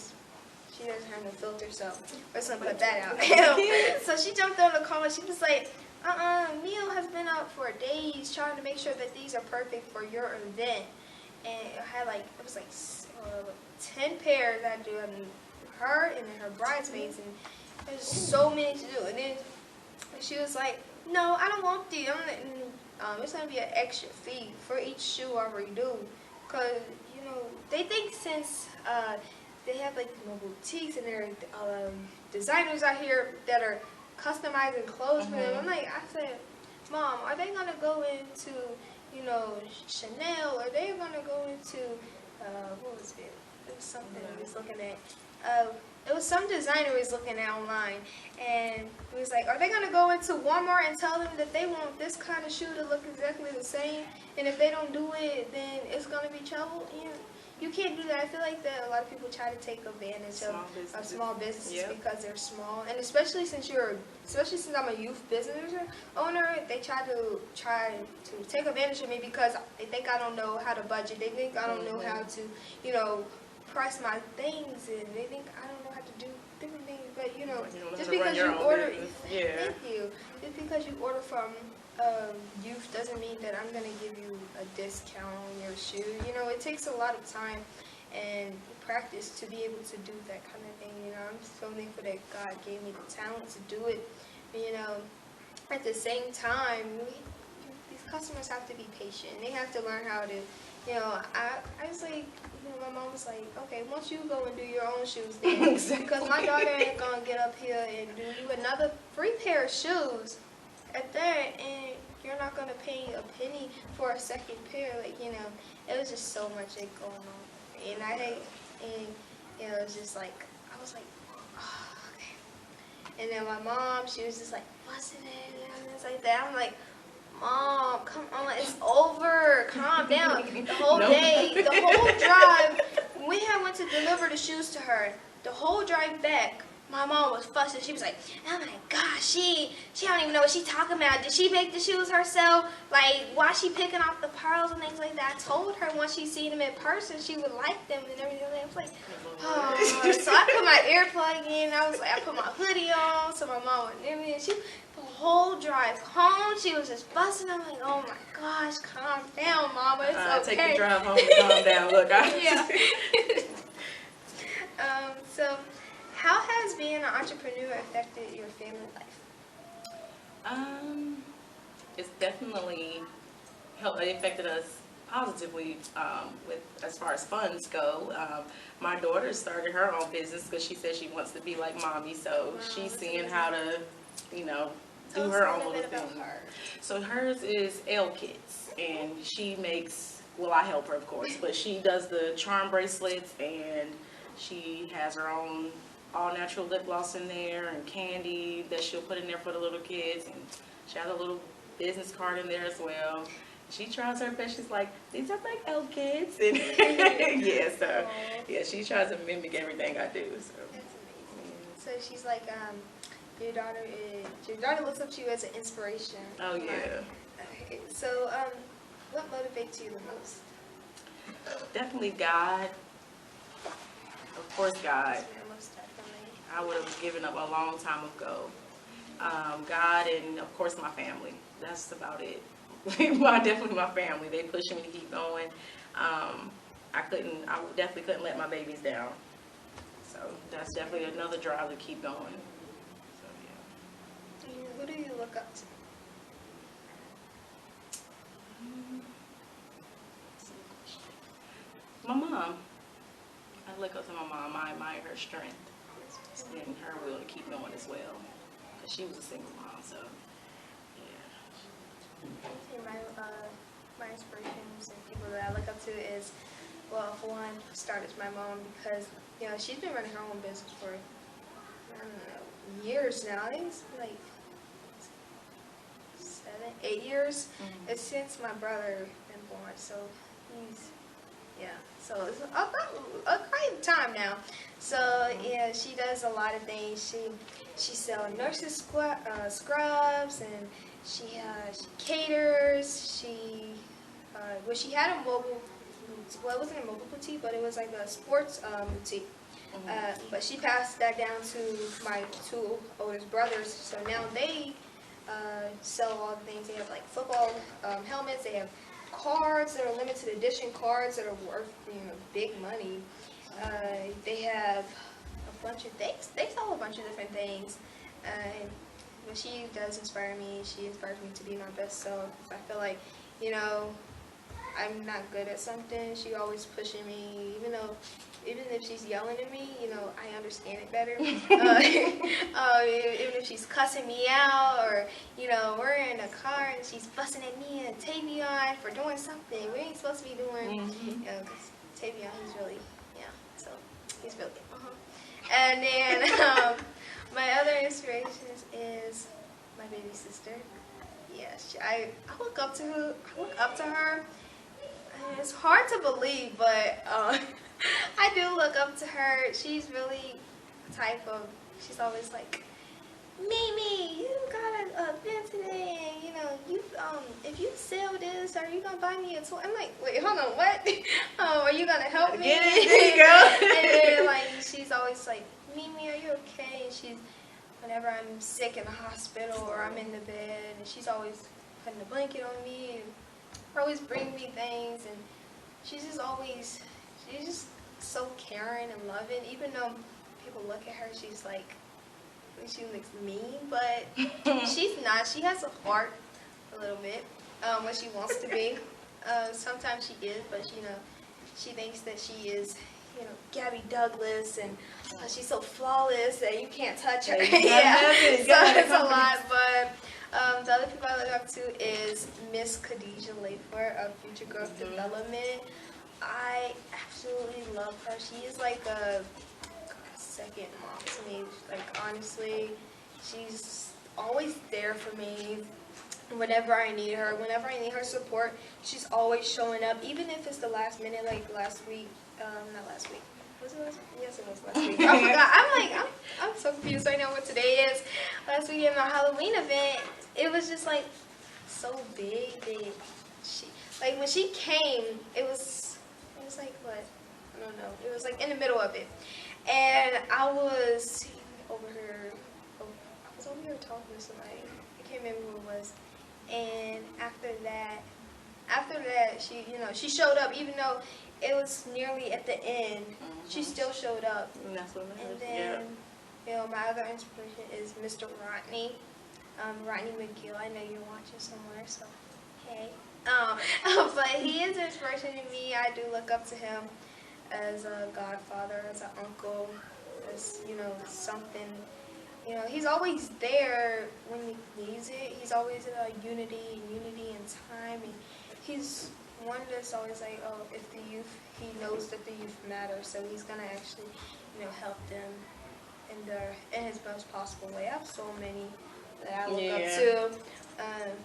doesn't have no filter, so we're just gonna put that out. So she jumped on the call and she was like, Meo has been up for days trying to make sure that these are perfect for your event. And it had like, it was like 10 pairs I do, and her and then her bridesmaids, and there's so many to do. And then she was like, "No, I don't want these. It's gonna be an extra fee for each shoe I redo, cause you know they think since they have like boutiques and there are designers out here that are customizing clothes for them." I said, "Mom, are they gonna go into, you know, Chanel? Or are they gonna go into what was it? It was something we was looking at. It was some designer we was looking at online, and he was like, are they gonna go into Walmart and tell them that they want this kind of shoe to look exactly the same, and if they don't do it, then it's gonna be trouble?" You can't do that. I feel like that a lot of people try to take advantage of small businesses because they're small, and especially since I'm a youth business owner, they try to take advantage of me because they think I don't know how to budget. They think I don't know how to, you know, price my things, and they think I don't know how to do different things. But you know, just because you order, thank you. Just because you order from youth doesn't mean that I'm gonna give you a discount on your shoe. You know, it takes a lot of time and practice to be able to do that kind of thing. You know, I'm so thankful that God gave me the talent to do it. You know, at the same time, these customers have to be patient. They have to learn how to, you know, I was like, you know, my mom was like, okay, once you go and do your own shoes then, because my daughter ain't gonna get up here and do you another free pair of shoes at that, and you're not gonna pay a penny for a second pair. Like, you know, it was just so much going on, and you know, it was just like, I was like, oh, okay. And then my mom, she was just like fussing at me and things like that. I'm like, Mom, come on, it's over. Calm down. The whole day, the whole drive, we went to deliver the shoes to her. The whole drive back, my mom was fussing. She was like, oh my gosh, she don't even know what she's talking about. Did she make the shoes herself? Like, why is she picking off the pearls and things like that? I told her once she seen them in person, she would like them and everything. I was like, oh. So I put my earplug in. I put my hoodie on so my mom wouldn't hear me. And the whole drive home, she was just fussing. I'm like, oh my gosh, calm down, Mama. It's okay. Take the drive home and calm down. Look, yeah. So, how has being an entrepreneur affected your family life? It's definitely it affected us positively with as far as funds go. My daughter started her own business because she said she wants to be like mommy, so she's seeing how to, you know, do her own little thing. So hers is L Kits, and she makes, well, I help her of course, but she does the charm bracelets, and she has her own all natural lip gloss in there and candy that she'll put in there for the little kids, and she has a little business card in there as well. She tries her best. She's like, these are my L Kids, and she tries to mimic everything I do. So that's amazing. So she's like, your daughter looks up to you as an inspiration. Oh yeah. Okay, so what motivates you the most? Definitely God. Of course, God. Most definitely. I would have given up a long time ago. God and of course my family. That's about it. Definitely my family. They push me to keep going. I definitely couldn't let my babies down. So that's definitely another drive to keep going. So yeah. Who do you look up to? My mom. I look up to my mom. I admire her strength and her will to keep going as well. Because she was a single mom, so yeah. My inspirations and people that I look up to is, well, for one, start is my mom, because she's been running her own business for I don't know, years now. I think it's like 7, 8 years. Mm-hmm. It's since my brother been born, so so it's a great time now. So yeah, she does a lot of things. She sells nurses scrubs, and she caters. She had a mobile. Well, it wasn't a mobile boutique, but it was like a sports boutique. But she passed that down to my 2 oldest brothers. So now they sell all the things. They have like football helmets. They have cards that are limited edition cards that are worth big money. They have a bunch of things. They sell a bunch of different things. But she does inspire me. She inspires me to be my best self. I feel like I'm not good at something. She always pushing me, even if she's yelling at me, I understand it better. Even if she's cussing me out, or we're in a car and she's fussing at me and Tavion for doing something we ain't supposed to be doing. Because Tavion, he's really, And then my other inspirations is my baby sister. Yes, I look up to her. And it's hard to believe, but I do look up to her. She's really the type of. She's always like, Mimi, you got an event today, and if you sell this, are you gonna buy me a toy? I'm like, wait, hold on, what? Are you gonna help me? Get it, there you go. And then she's always like, Mimi, are you okay? And whenever I'm sick in the hospital or I'm in the bed, and she's always putting a blanket on me, and always bringing me things, and she's just so caring and loving. Even though people look at her, she looks mean, but she's not. She has a heart a little bit, what she wants to be. Sometimes she is, but she thinks that she is, Gabby Douglas, and she's so flawless that you can't touch her. Yeah, so it's a lot. But the other people I look up to is Miss Khadijah Layford of Future Growth Development. I absolutely love her. She is like a second mom to me. Like, honestly, she's always there for me whenever I need her. Whenever I need her support, she's always showing up, even if it's the last minute, like last week. Not last week. Was it last week? Yes, it was last week. I forgot. I'm so confused right now what today is. Last week in my Halloween event, it was just like so big that when she came, it was like what? I don't know. It was like in the middle of it. And I was over here talking to somebody. I can't remember who it was. And after that, she showed up, even though it was nearly at the end. She still showed up. And that's what And then, my other inspiration is Mr. Rodney, Rodney McGill. I know you're watching somewhere, so hey. But he is an inspiration to me. I do look up to him as a godfather, as an uncle, as something. He's always there when he needs it. He's always unity and time, and he's one that's always like, if the youth, he knows that the youth matter, so he's gonna actually, help them in his most possible way. I have so many that I look up to,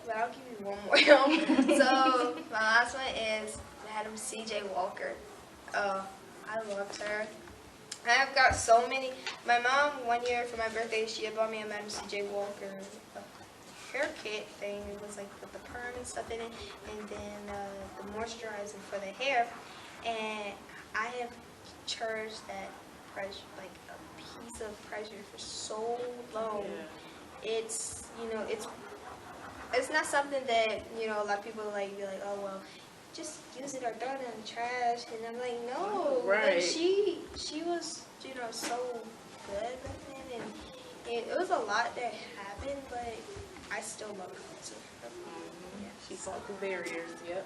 but I'll give you one more. So my last one is Madam C.J. Walker. I loved her. I have got so many. My mom, one year for my birthday, she had bought me a Madam C.J. Walker hair kit thing. It was like with the perm and stuff in it, and then the moisturizer for the hair. And I have cherished that pressure, like a piece of pressure, for so long. Yeah. It's, you know, it's not something that, you know, a lot of people like be like, oh well, just use it or throw it in the trash. And I'm like, no. Right. Like she was, you know, so good back then, and it was a lot that happened, but I still love her. So, yeah. She fought through barriers. Yep.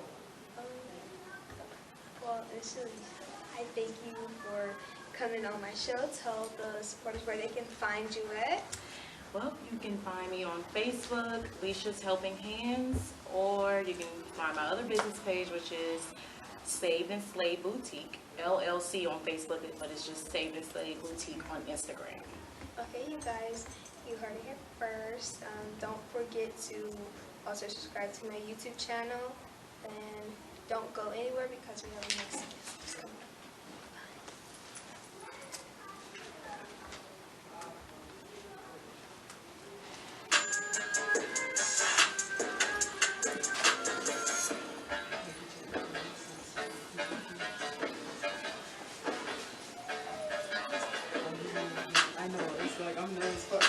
Well, initially, I thank you for coming on my show. Tell the supporters where they can find you at. Well, you can find me on Facebook, Leisha's Helping Hands, or you can find my other business page, which is Saved and Slave Boutique, LLC on Facebook, but it's just Saved and Slave Boutique on Instagram. Okay, you guys, you heard it here first. Don't forget to also subscribe to my YouTube channel, and don't go anywhere because we have a next guest. Just come on. I know, it's like I'm nervous for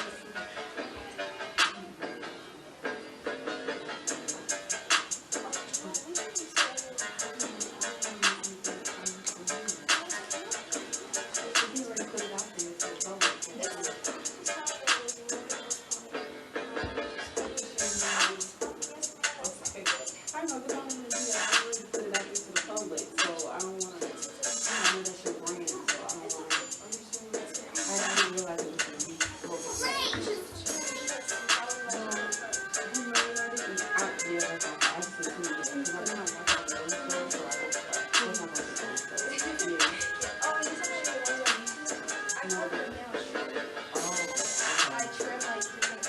I know, because I don't want to do that. I want to put it out there to the public, so I don't want to, I know that's your brand, so I don't want to, I didn't realize it was going to be close. Yeah, that's okay. I just assumed it, because I know I'm not going to go, so I was like, what's not going to go, so, yeah. No, but, oh, okay. Let me see if I can get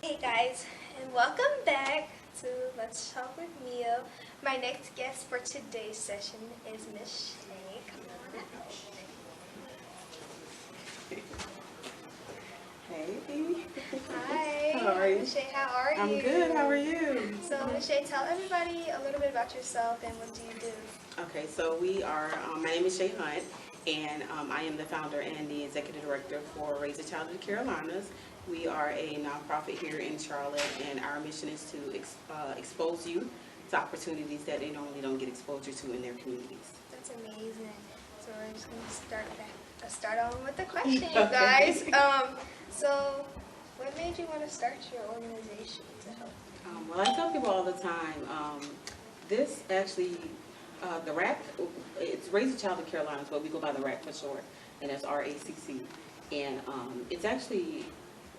Hey guys, and welcome back to Let's Talk with Meo. My next guest for today's session is Miss Shay. Come on out. Hey. Hi. How are you? Miss Shay, how are you? I'm good. How are you? So, Miss Shay, tell everybody a little bit about yourself and what do you do? Okay, so we are, my name is Shay Hunt, and I am the founder and the executive director for Raise a Child in the Carolinas. We are a nonprofit here in Charlotte, and our mission is to expose youth to opportunities that they normally don't get exposure to in their communities. That's amazing. So we're just going to start on with the question, you guys. So what made you want to start your organization to help? Well, I tell people all the time, this actually, the RAC, it's Raise a Child in the Carolinas, but we go by the RAC for short, and that's RACC. And it's actually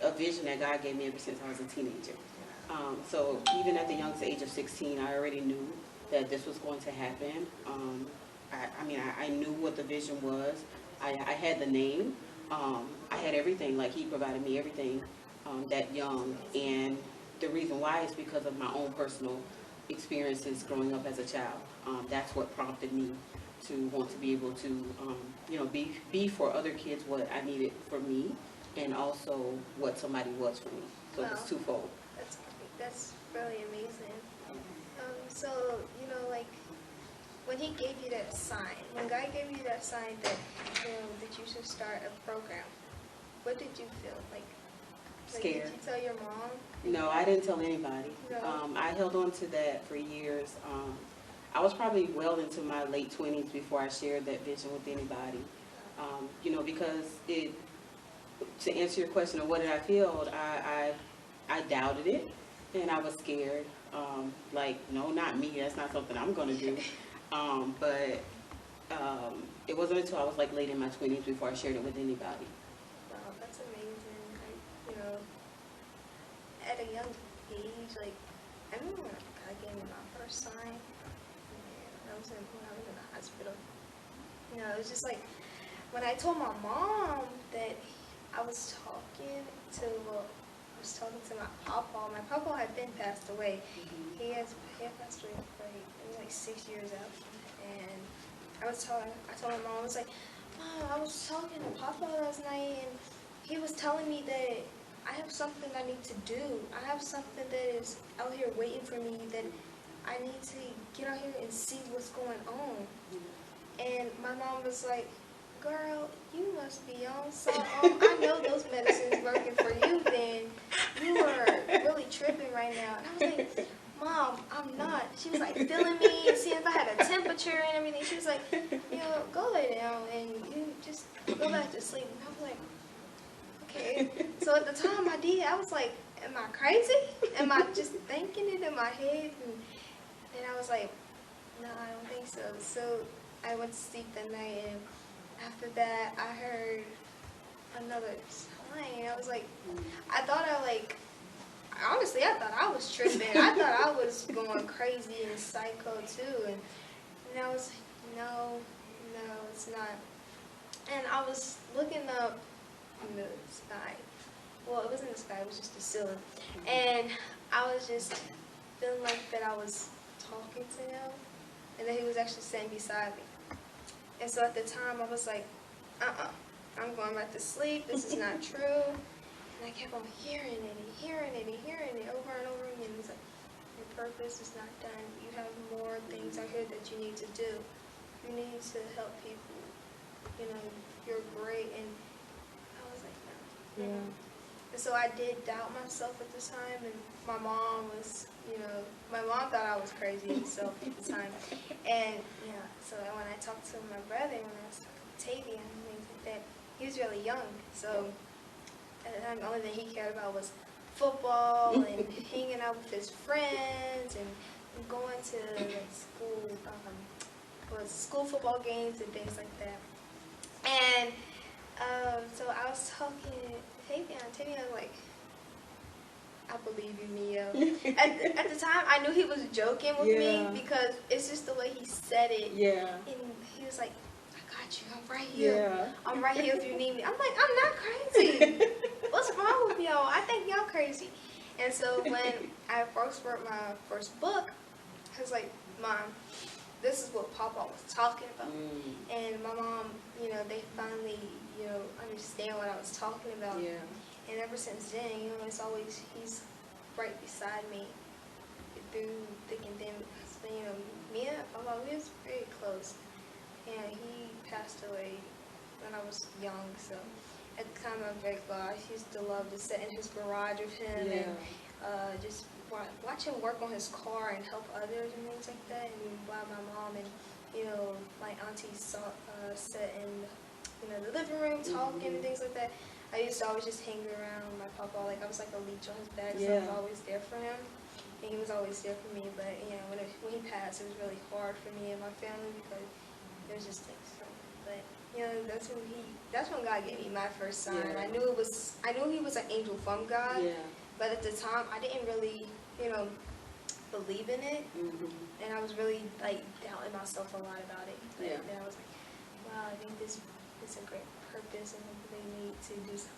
a vision that God gave me ever since I was a teenager. So even at the youngest age of 16, I already knew that this was going to happen. I knew what the vision was, I had the name. I had everything. Like, he provided me everything that young. And the reason why is because of my own personal experiences growing up as a child. That's what prompted me to want to be able to, be for other kids what I needed for me, and also what somebody was for me. So Wow. it's twofold. That's really amazing. So, like, when he gave you that sign, when God gave you that sign that, that you should start a program, what did you feel? Like, Scared. did you tell your mom? No, I didn't tell anybody. No. I held on to that for years. I was probably well into my late 20s before I shared that vision with anybody. Because to answer your question of what did I feel, I doubted it, and I was scared. No, not me. That's not something I'm going to do. But it wasn't until I was like late in my 20s before I shared it with anybody. Wow, that's amazing. At a young age, like, I remember when God gave me my first sign, man, I was in the hospital. It was just like, when I told my mom that I was talking to my papa. My papa had been passed away. He had passed away it was like 6 years out. And I told my mom, I was like, Mom, I was talking to Papa last night, and he was telling me that I have something I need to do. I have something that is out here waiting for me, that I need to get out here and see what's going on. And my mom was like, girl, you must be on something. I know those medicines working for you, then you are really tripping right now. And I was like, Mom, I'm not. She was like feeling me and seeing if I had a temperature and everything. She was like, go lay down and you just go back to sleep. And I was like, okay. So at the time I did, I was like, am I crazy? Am I just thinking it in my head? And I was like, no, I don't think so. So I went to sleep that night, and after that I heard another sign. I was like, honestly, I thought I was tripping. I thought I was going crazy and psycho too. And I was like, no, it's not. And I was looking up in the sky. Well, it wasn't the sky, it was just the ceiling. And I was just feeling like that I was talking to him, and that he was actually sitting beside me. And so at the time, I was like, I'm going back to sleep. This is not true. And I kept on hearing it over and over again. It was like, your purpose is not done. You have more things out here that you need to do. You need to help people. You're great. And I was like, no. Yeah. And so I did doubt myself at the time. And my mom was, my mom thought I was crazy herself at the time. And, so when I talked to my brother, when I was talking to Tavia and things like that, he was really young. So at the time, the only thing he cared about was football and hanging out with his friends and going to school football games and things like that. And so I was talking to Tavia, and Tavia was like, I believe you, Meo. At the time, I knew he was joking with me because it's just the way he said it. Yeah. And he was like, I got you. I'm right here. Yeah. I'm right here if you need me. I'm like, I'm not crazy. What's wrong with y'all? I think y'all crazy. And so when I first wrote my first book, I was like, Mom, this is what Papa was talking about. And my mom, they finally, understand what I was talking about. Yeah. And ever since then, it's always, he's right beside me through thick and thin. So, me and Papa, we was very close. And he passed away when I was young, so at the time I'm very glad. I used to love to sit in his garage with him and just watch him work on his car and help others and things like that. And while my mom and my aunties sit in the living room talking and things like that, I used to always just hang around my papa. Like I was like a leech on his back, so I was always there for him, and he was always there for me. But when he passed, it was really hard for me and my family because it was just like so. But that's when God gave me my first sign. Yeah. I knew he was an angel from God. Yeah. But at the time, I didn't really believe in it, and I was really like doubting myself a lot about it. But then I was like, wow, I think this it's a great purpose and they need to do something.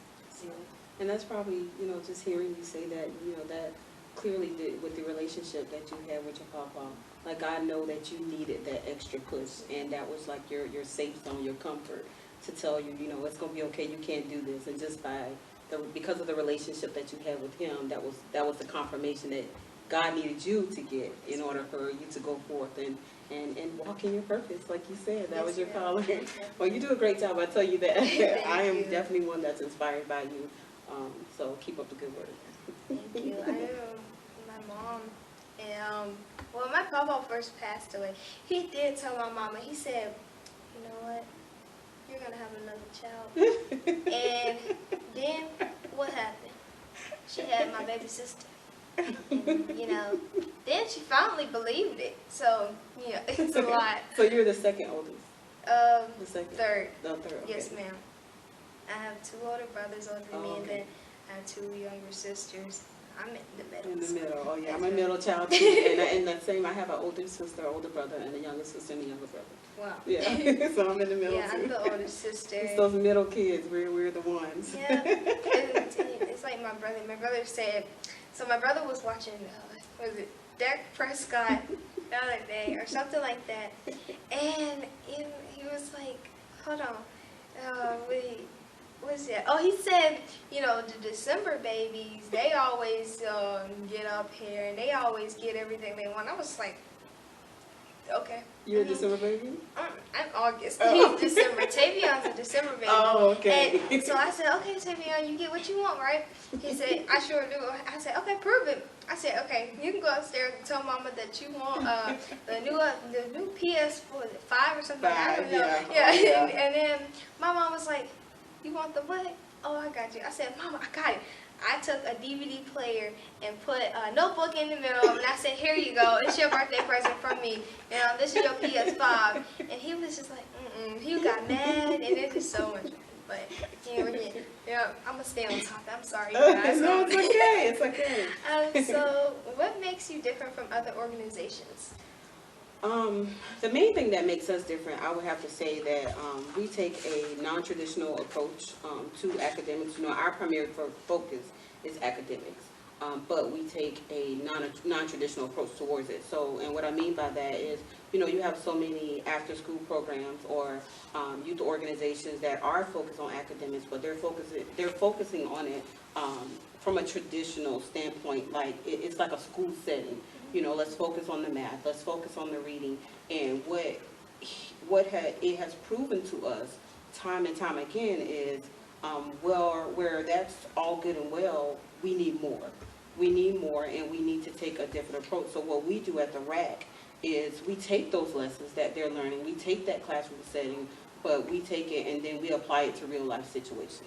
Yeah. And that's probably, just hearing you say that, that clearly with the relationship that you had with your papa, like I know that you needed that extra push, and that was like your safe zone, your comfort to tell you, it's going to be okay, you can't do this. And just because of the relationship that you had with him, that was the confirmation that God needed you to get in order for you to go forth and walk in your purpose, like you said. That was your calling. Well, you do a great job. I tell you that. I am definitely one that's inspired by you. So keep up the good work. Thank you. I know my mom, and well, my papa first passed away. He did tell my mama. He said, "You know what? You're gonna have another child." And then what happened? She had my baby sister. And, then she finally believed it. So, it's a lot. So you're the second oldest? The second? Third. The third, okay. Yes, ma'am. I have 2 older brothers older than me, and then I have 2 younger sisters. I'm in the middle. In the middle. Oh, yeah. I'm a middle child, too. And the same, I have an older sister, older brother, and a younger sister and a younger brother. Wow. Yeah. So I'm in the middle, yeah, too. I'm the older sister. It's those middle kids. We're the ones. Yeah. It's like my brother. My brother said, so my brother was watching, what was it, Dak Prescott the other day or something like that. And he was like, hold on, what is that? Oh, he said, the December babies, they always get up here and they always get everything they want. I was like, okay. You're a December baby? I'm August. He's December. Tavion's a December baby. Oh, okay. And so I said, okay, Tavion, you get what you want, right? He said, I sure do. I said, okay, prove it. I said, okay, you can go upstairs and tell Mama that you want the new PS, what was it, 5 or something? 5, I don't know. yeah. Yeah. Oh, yeah. And then my mom was like, you want the what? Oh, I got you. I said, Mama, I got it. I took a DVD player and put a notebook in the middle, and I said, here you go. It's your birthday present from me. This is your PS5. And he was just like, He got mad, and it is so much fun. But, I'm going to stay on top. I'm sorry, you guys. No, it's okay. It's okay. So, what makes you different from other organizations? The main thing that makes us different, I would have to say that we take a non-traditional approach to academics. Our primary focus is academics, but we take a non-traditional approach towards it. So, and what I mean by that is, you have so many after-school programs or youth organizations that are focused on academics, but they're focusing on it from a traditional standpoint, like it's like a school setting. Let's focus on the math, let's focus on the reading, and what it has proven to us time and time again is, where that's all good and well, we need more. We need more, and we need to take a different approach. So what we do at the RAC is we take those lessons that they're learning, we take that classroom setting, but we take it and then we apply it to real life situations.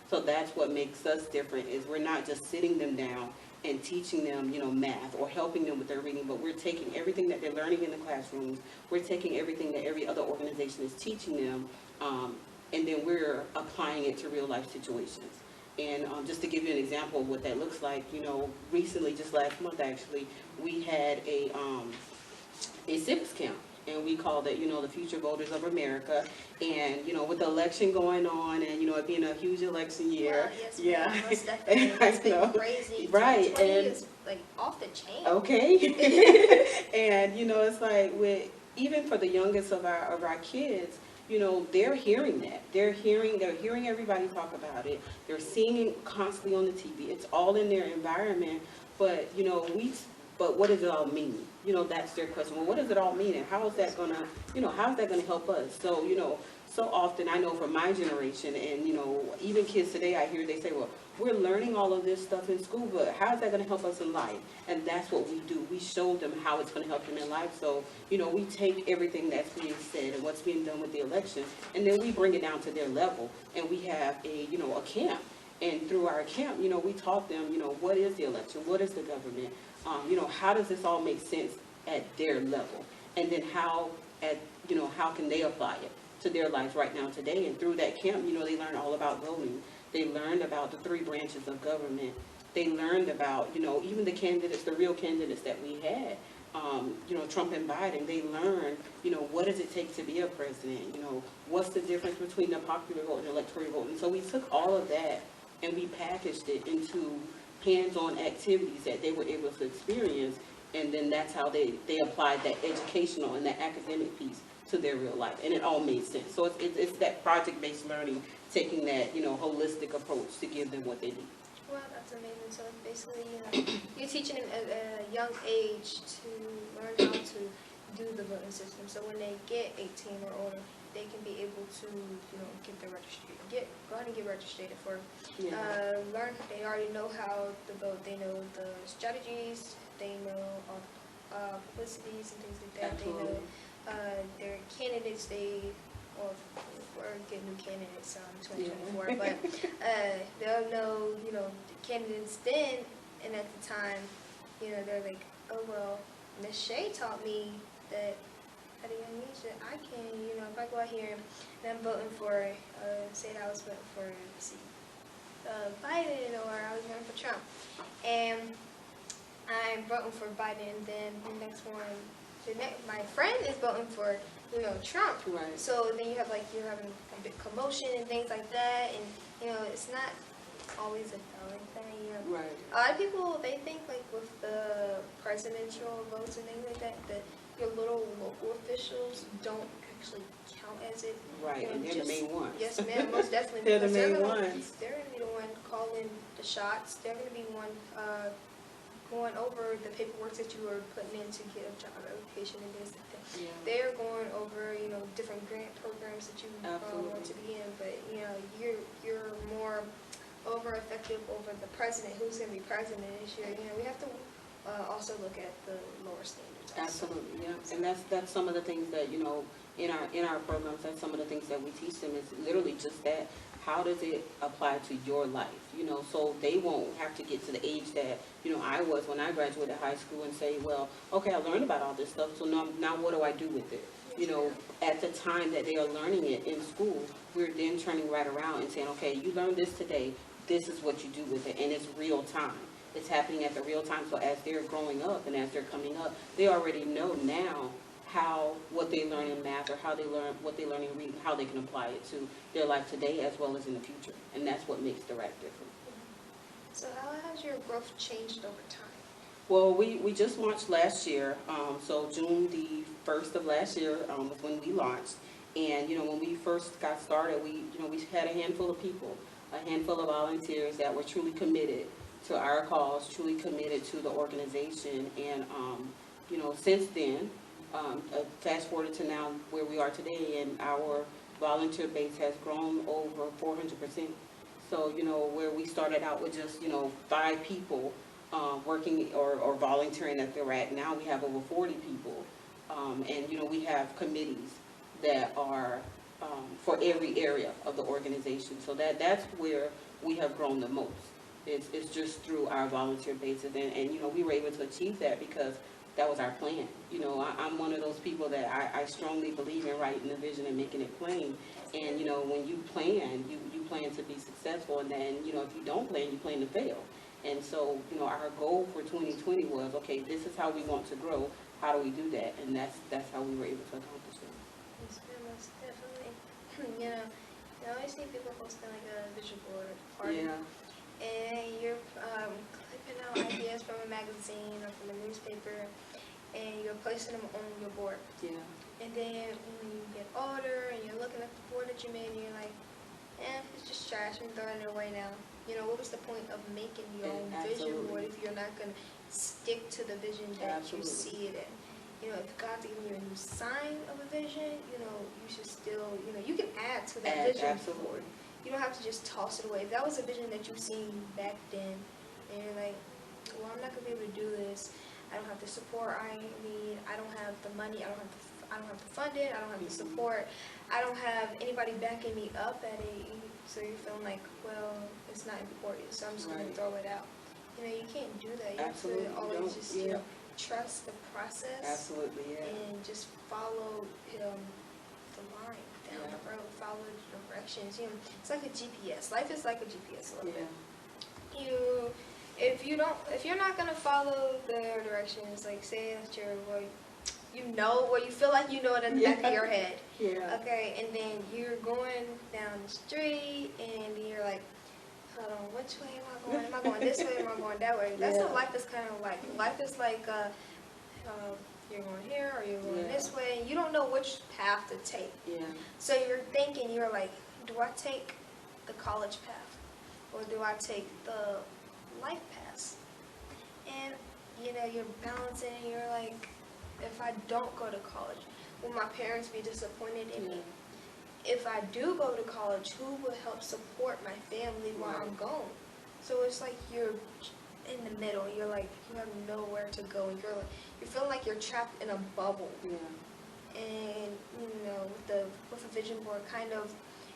So that's what makes us different, is we're not just sitting them down and teaching them, math or helping them with their reading, but we're taking everything that they're learning in the classrooms, we're taking everything that every other organization is teaching them, and then we're applying it to real life situations. And just to give you an example of what that looks like, recently, just last month actually, we had a civics camp. And we called it, the Future Voters of America. And, with the election going on and, it being a huge election year. Well, yes, yeah. Most definitely. It's been crazy. Right. 2020 And is off the chain. Okay. And, it's like even for the youngest of our kids, they're hearing that. They're hearing everybody talk about it. They're seeing it constantly on the TV. It's all in their environment. But, but what does it all mean? That's their question. Well, what does it all mean, and how is that gonna, how is that gonna help us? So, so often I know from my generation, and even kids today, I hear they say, well, we're learning all of this stuff in school, but how is that gonna help us in life? And that's what we do. We show them how it's gonna help them in life. So, we take everything that's being said and what's being done with the election, and then we bring it down to their level, and we have a camp. And through our camp, we taught them, what is the election? What is the government? How does this all make sense at their level? And then how can they apply it to their lives right now today? And through that camp, they learned all about voting. They learned about the 3 branches of government. They learned about, even the real candidates that we had. Trump and Biden, they learn, what does it take to be a president? What's the difference between the popular vote and the electoral vote? And so we took all of that and we packaged it into hands-on activities that they were able to experience, and then that's how they applied that educational and that academic piece to their real life, and it all made sense. So it's that project-based learning, taking that, holistic approach to give them what they need. Well, that's amazing. So basically, you're teaching them at a young age to learn how to do the voting system. So when they get 18 or older, they can be able to, get their go ahead and get registered for, learn. They already know how to vote. They know the strategies. They know all publicities and things like that. Absolutely. They know their candidates. We're getting new candidates 2024, but they'll know, the candidates then, and at the time, they're like, oh well, Miss Shay taught me that at a young age that I can, if I go out here and I'm voting for, say that I was voting for, Biden, or I was voting for Trump, and I'm voting for Biden, and then the next one, my friend is voting for, Trump. Right. So then you're having a big commotion and things like that, and it's not always a felony thing. Right. A lot of people, they think like with the presidential votes and things like that your little local officials don't actually count as it. Right, and they're the main ones. Yes, ma'am, most definitely. They're the because main ones. They're going to be the one calling the shots. They're going to be one going over the paperwork that you are putting in to get a job application and things like that. Yeah. They're going over, different grant programs that you want to be in, but, you're more over effective over the president, who's going to be president this year. We have to also look at the lower standards. Absolutely, yeah. And that's some of the things that, in our programs, that's some of the things that we teach them is literally just that. How does it apply to your life? So they won't have to get to the age that, I was when I graduated high school and say, well, okay, I learned about all this stuff, so now what do I do with it? At the time that they are learning it in school, we're then turning right around and saying, okay, you learned this today, this is what you do with it, and it's real time. It's happening at the real time, so as they're growing up and as they're coming up, they already know now what they learn in math or what they learn in reading, how they can apply it to their life today as well as in the future. And that's what makes the RAC different. So how has your growth changed over time? Well, we just launched last year. So June the 1st of last year was when we launched. And, when we first got started, we had a handful of people, a handful of volunteers that were truly committed to our cause, truly committed to the organization. And, since then, fast forward to now where we are today, and our volunteer base has grown over 400%. So, where we started out with just, 5 people working or volunteering at the RAC, now we have over 40 people. And, we have committees that are for every area of the organization. So that's where we have grown the most. It's just through our volunteer bases. And we were able to achieve that because that was our plan. I'm one of those people that I strongly believe in writing the vision and making it plain. And, when you plan, you plan to be successful. And then, if you don't plan, you plan to fail. And so, our goal for 2020 was, okay, this is how we want to grow. How do we do that? And that's how we were able to accomplish it. Yes, most definitely. I always see people posting like a vision board party. Yeah. And you're clipping out ideas from a magazine or from a newspaper, and you're placing them on your board. Yeah. And then when you get older and you're looking at the board that you made, and you're like, it's just trash, I'm throwing it away now. What was the point of making your own vision board if you're not going to stick to the vision that you see it in? If God's giving you a new sign of a vision, you should still, you can add to that vision board. You don't have to just toss it away. If that was a vision that you've seen back then, and you're like, well, I'm not going to be able to do this. I don't have the support I need. I don't have the money. I don't have to fund it. I don't have the support. I don't have anybody backing me up at it. So you're feeling like, well, it's not important, so I'm just going to throw it out. You can't do that. You have to always just trust the process. Absolutely, yeah. And just follow the line down the road. Follow the directions. It's like a GPS. Life is like a GPS a little bit. if you're not gonna follow their directions, like say that you feel like you know it in the back of your head. Yeah. Okay, and then you're going down the street and you're like, hold on, which way am I going? Am I going this way? Am I going that way? That's what life is kind of like. Life is like, you're going here or you're going this way. You don't know which path to take. Yeah. So you're like, do I take the college path or do I take the life path? And you're balancing and you're like, if I don't go to college, will my parents be disappointed in me? If I do go to college, who will help support my family while I'm gone? So it's like you're in the middle. You're like, you have nowhere to go. And you're feeling like you're trapped in a bubble. Yeah. And with a vision board,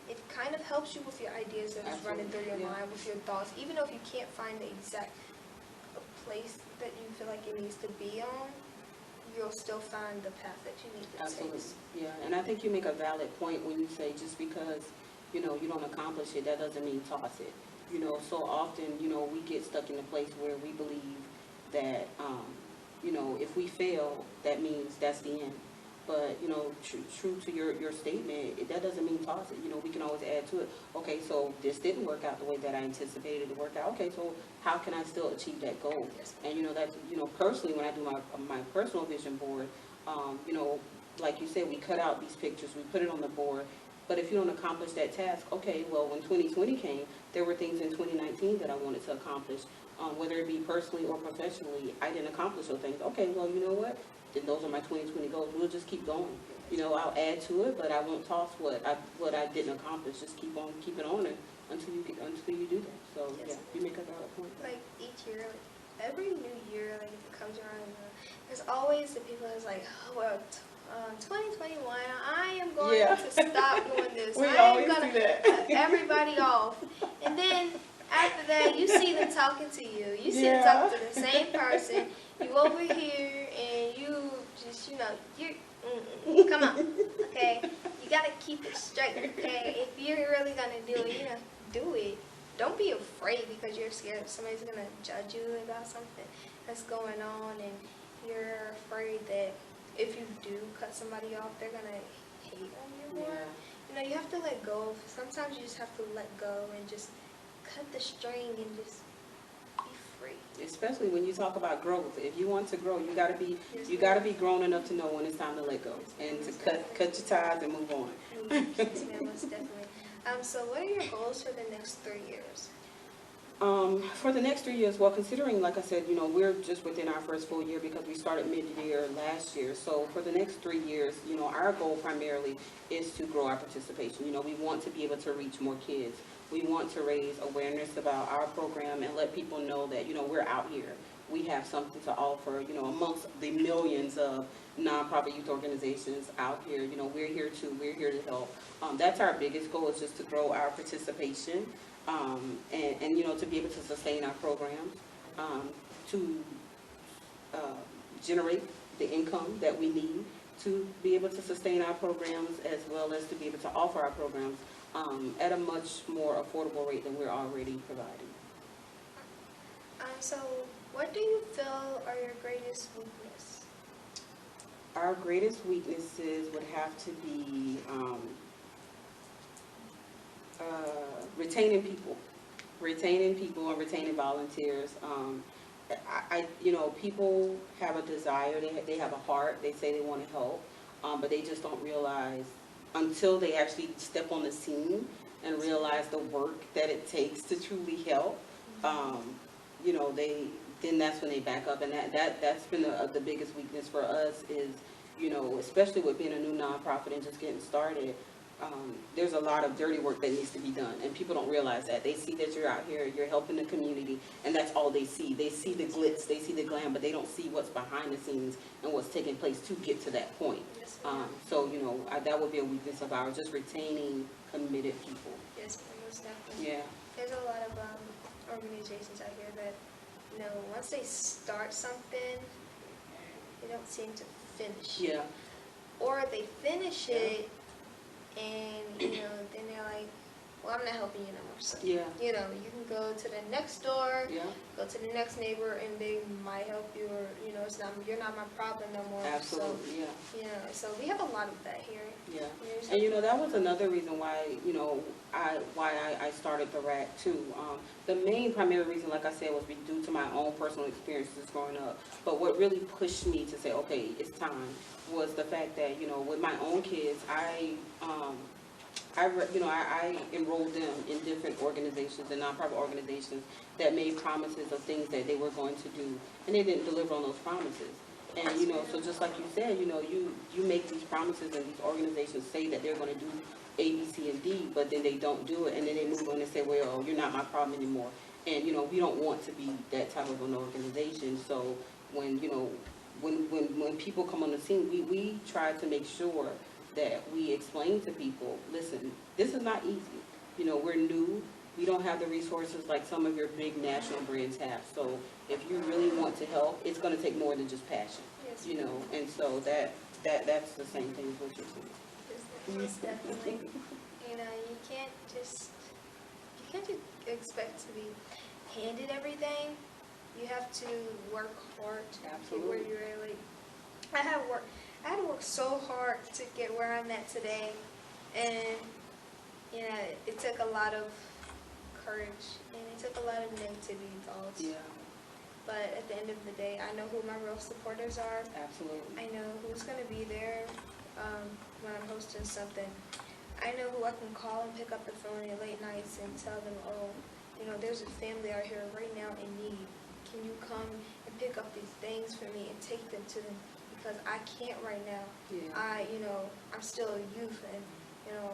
it kind of helps you with your ideas that's running through your mind, with your thoughts. Even though if you can't find the exact place that you feel like it needs to be on, you'll still find the path that you need to Absolutely. take. Yeah, and I think you make a valid point when you say just because, you don't accomplish it, that doesn't mean toss it. So often, we get stuck in a place where we believe that, if we fail, that means that's the end. But, true to your statement, that doesn't mean toss it. We can always add to it. Okay, so this didn't work out the way that I anticipated it to work out. Okay, so how can I still achieve that goal? And, that's, personally, when I do my personal vision board, like you said, we cut out these pictures, we put it on the board. But if you don't accomplish that task, okay, well, when 2020 came, there were things in 2019 that I wanted to accomplish, whether it be personally or professionally. I didn't accomplish those things. Okay, well, you know what? Then those are my 2020 goals. We'll just keep going. I'll add to it, but I won't toss what I didn't accomplish. Just keep on keeping on it until you do that. So yeah, you make a valid point. Like each year, every new year, like if it comes around, there's always the people that's like, oh well, 2021, I am going to stop doing this. We I always am gonna do that. cut everybody off, and then after that, you see them talking to you. You see them talking to the same person. You over here and you just, come on, okay? You gotta keep it straight, okay? If you're really gonna do it, do it. Don't be afraid because you're scared somebody's gonna judge you about something that's going on, and you're afraid that if you do cut somebody off, they're gonna hate on you more. You have to let go. Sometimes you just have to let go and just cut the string and just be free. Especially when you talk about growth. If you want to grow, you gotta be grown enough to know when it's time to let go and to cut your ties and move on. Yes, ma'am, most definitely. So what are your goals for the next 3 years? For the next 3 years, well, considering, like I said, we're just within our first full year because we started mid-year last year. So for the next 3 years, our goal primarily is to grow our participation. We want to be able to reach more kids. We want to raise awareness about our program and let people know that, we're out here. We have something to offer, amongst the millions of nonprofit youth organizations out here. We're here too. We're here to help. That's our biggest goal, is just to grow our participation. And to be able to sustain our programs, to generate the income that we need to be able to sustain our programs, as well as to be able to offer our programs at a much more affordable rate than we're already providing. So what do you feel are your greatest weakness? Our greatest weaknesses would have to be retaining people and retaining volunteers. People have a desire, they have a heart, they say they want to help, but they just don't realize until they actually step on the scene and realize the work that it takes to truly help. Then that's when they back up, and that's been the biggest weakness for us is, especially with being a new nonprofit and just getting started. There's a lot of dirty work that needs to be done, and people don't realize that. They see that you're out here, you're helping the community, and that's all they see. They see the glitz, they see the glam, but they don't see what's behind the scenes and what's taking place to get to that point. So, that would be a weakness of ours, just retaining committed people. Yes, most definitely. Yeah. There's a lot of organizations out here that, once they start something, they don't seem to finish it. Yeah. Or they finish it, and then they're like, well, I'm not helping you no more. So, Yeah. you know, you can go to the next door, Yeah. go to the next neighbor, and they might help you, or, you know, it's not, you're not my problem no more. Absolutely, yeah. So, you know, so we have a lot of that here. Yeah. There's And you know, that was another reason why, you know, I started the RAC too. The main primary reason, like I said, was due to my own personal experiences growing up. But what really pushed me to say, okay, it's time, was the fact that, you know, with my own kids, I enrolled them in different organizations and nonprofit organizations that made promises of things that they were going to do, and they didn't deliver on those promises. And, you know, so just like you said, you know, you make these promises and these organizations say that they're going to do A, B, C, and D, but then they don't do it, and then they move on and say, well, you're not my problem anymore. And, you know, we don't want to be that type of an organization. So when, you know, when people come on the scene, we try to make sure that we explain to people, listen, this is not easy. You know, we're new. We don't have the resources like some of your big national brands have. So if you really want to help, it's going to take more than just passion. Yes. You know, and so that's the same thing as what you're saying. Most definitely. You know, you can't just expect to be handed everything. You have to work hard to get where you're at. Like, I had to work so hard to get where I'm at today, and you know, it took a lot of courage and it took a lot of negativity thoughts. Yeah, But at the end of the day, I know who my real supporters are. absolutely. I know who's going to be there when I'm hosting something. I know who I can call and pick up the phone at late nights and tell them, oh, you know, there's a family out here right now in need. Can you come and pick up these things for me and take them to them? Because I can't right now. Yeah. I'm still a youth, and, you know,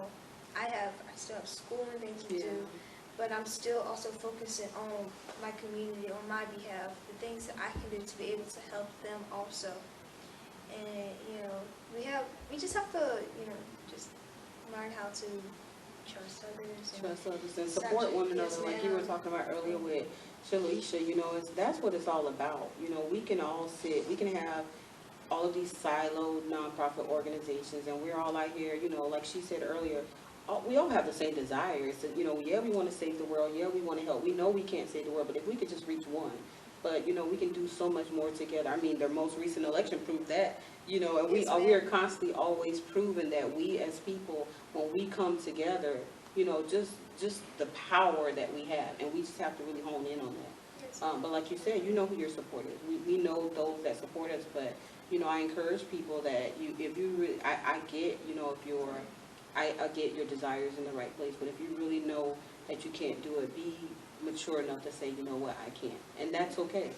I still have school and things to do. But I'm still also focusing on my community, on my behalf, the things that I can do to be able to help them also. And, you know, we just have to, you know, just learn how to trust others. Trust others and support one another, Yes, like you were talking about earlier with Shalisha. You know, that's what it's all about. You know, we can all we can have all of these siloed nonprofit organizations, and we're all out here, you know, like she said earlier, we all have the same desires. You know, yeah, we want to save the world. Yeah, we want to help. We know we can't save the world, but if we could just reach one. But, you know, we can do so much more together. I mean, their most recent election proved that, you know, and we are constantly always proving that we as people, when we come together, you know, just the power that we have, and we just have to really hone in on that. But like you said, you know who your support is. We know those that support us, but, you know, I encourage people that if you really, I get, you know, I get your desires in the right place, but if you really know that you can't do it, be mature enough to say, you know what, I can't. And that's okay.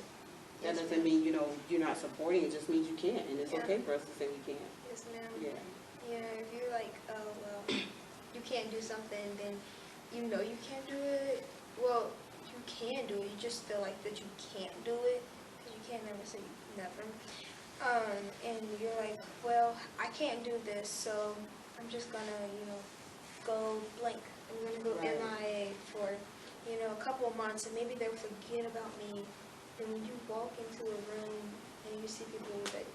That doesn't mean, you know, you're not supporting, it just means you can't, and it's okay for us to say we can't. Yes, ma'am. Yeah. You know, if you're like, oh, well, you can't do something, then you know you can't do it. Well, you can do it, you just feel like that you can't do it, because you can't never say never. And you're like, well, I can't do this, so I'm just gonna, you know, go blank. I'm gonna go MIA for, you know, a couple of months, and maybe they'll forget about me. And when you walk into a room and you see people that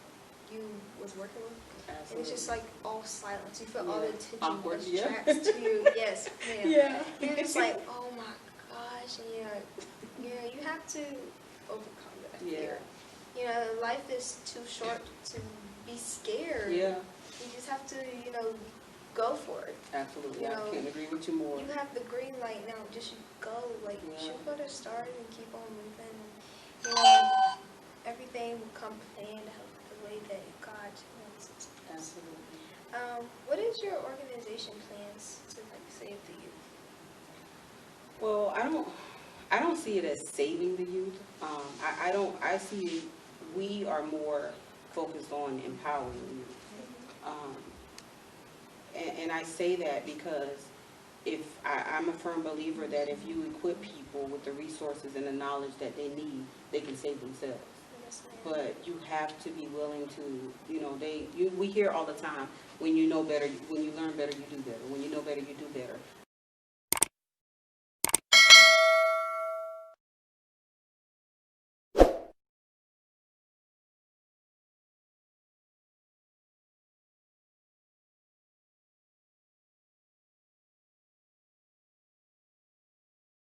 you was working with, and it's just like all silence. You feel all the attention attracts to you. Yes, ma'am. Yeah. You're just like, oh my gosh, and you have to overcome that fear. You know, life is too short to be scared. Yeah. You just have to, you know, go for it. Absolutely. You I know, can't agree with you more. You have the green light now. Just go, like, shoot for the start and keep on moving. And, you know, everything will come planned out the way that God wants it to. Absolutely. What is your organization plans to, like, save the youth? Well, I don't see it as saving the youth. I see we are more focused on empowering the youth. And I say that because I'm a firm believer that if you equip people with the resources and the knowledge that they need, they can save themselves. Yes, But you have to be willing to, you know, we hear all the time, when you know better, when you learn better, you do better. When you know better, you do better.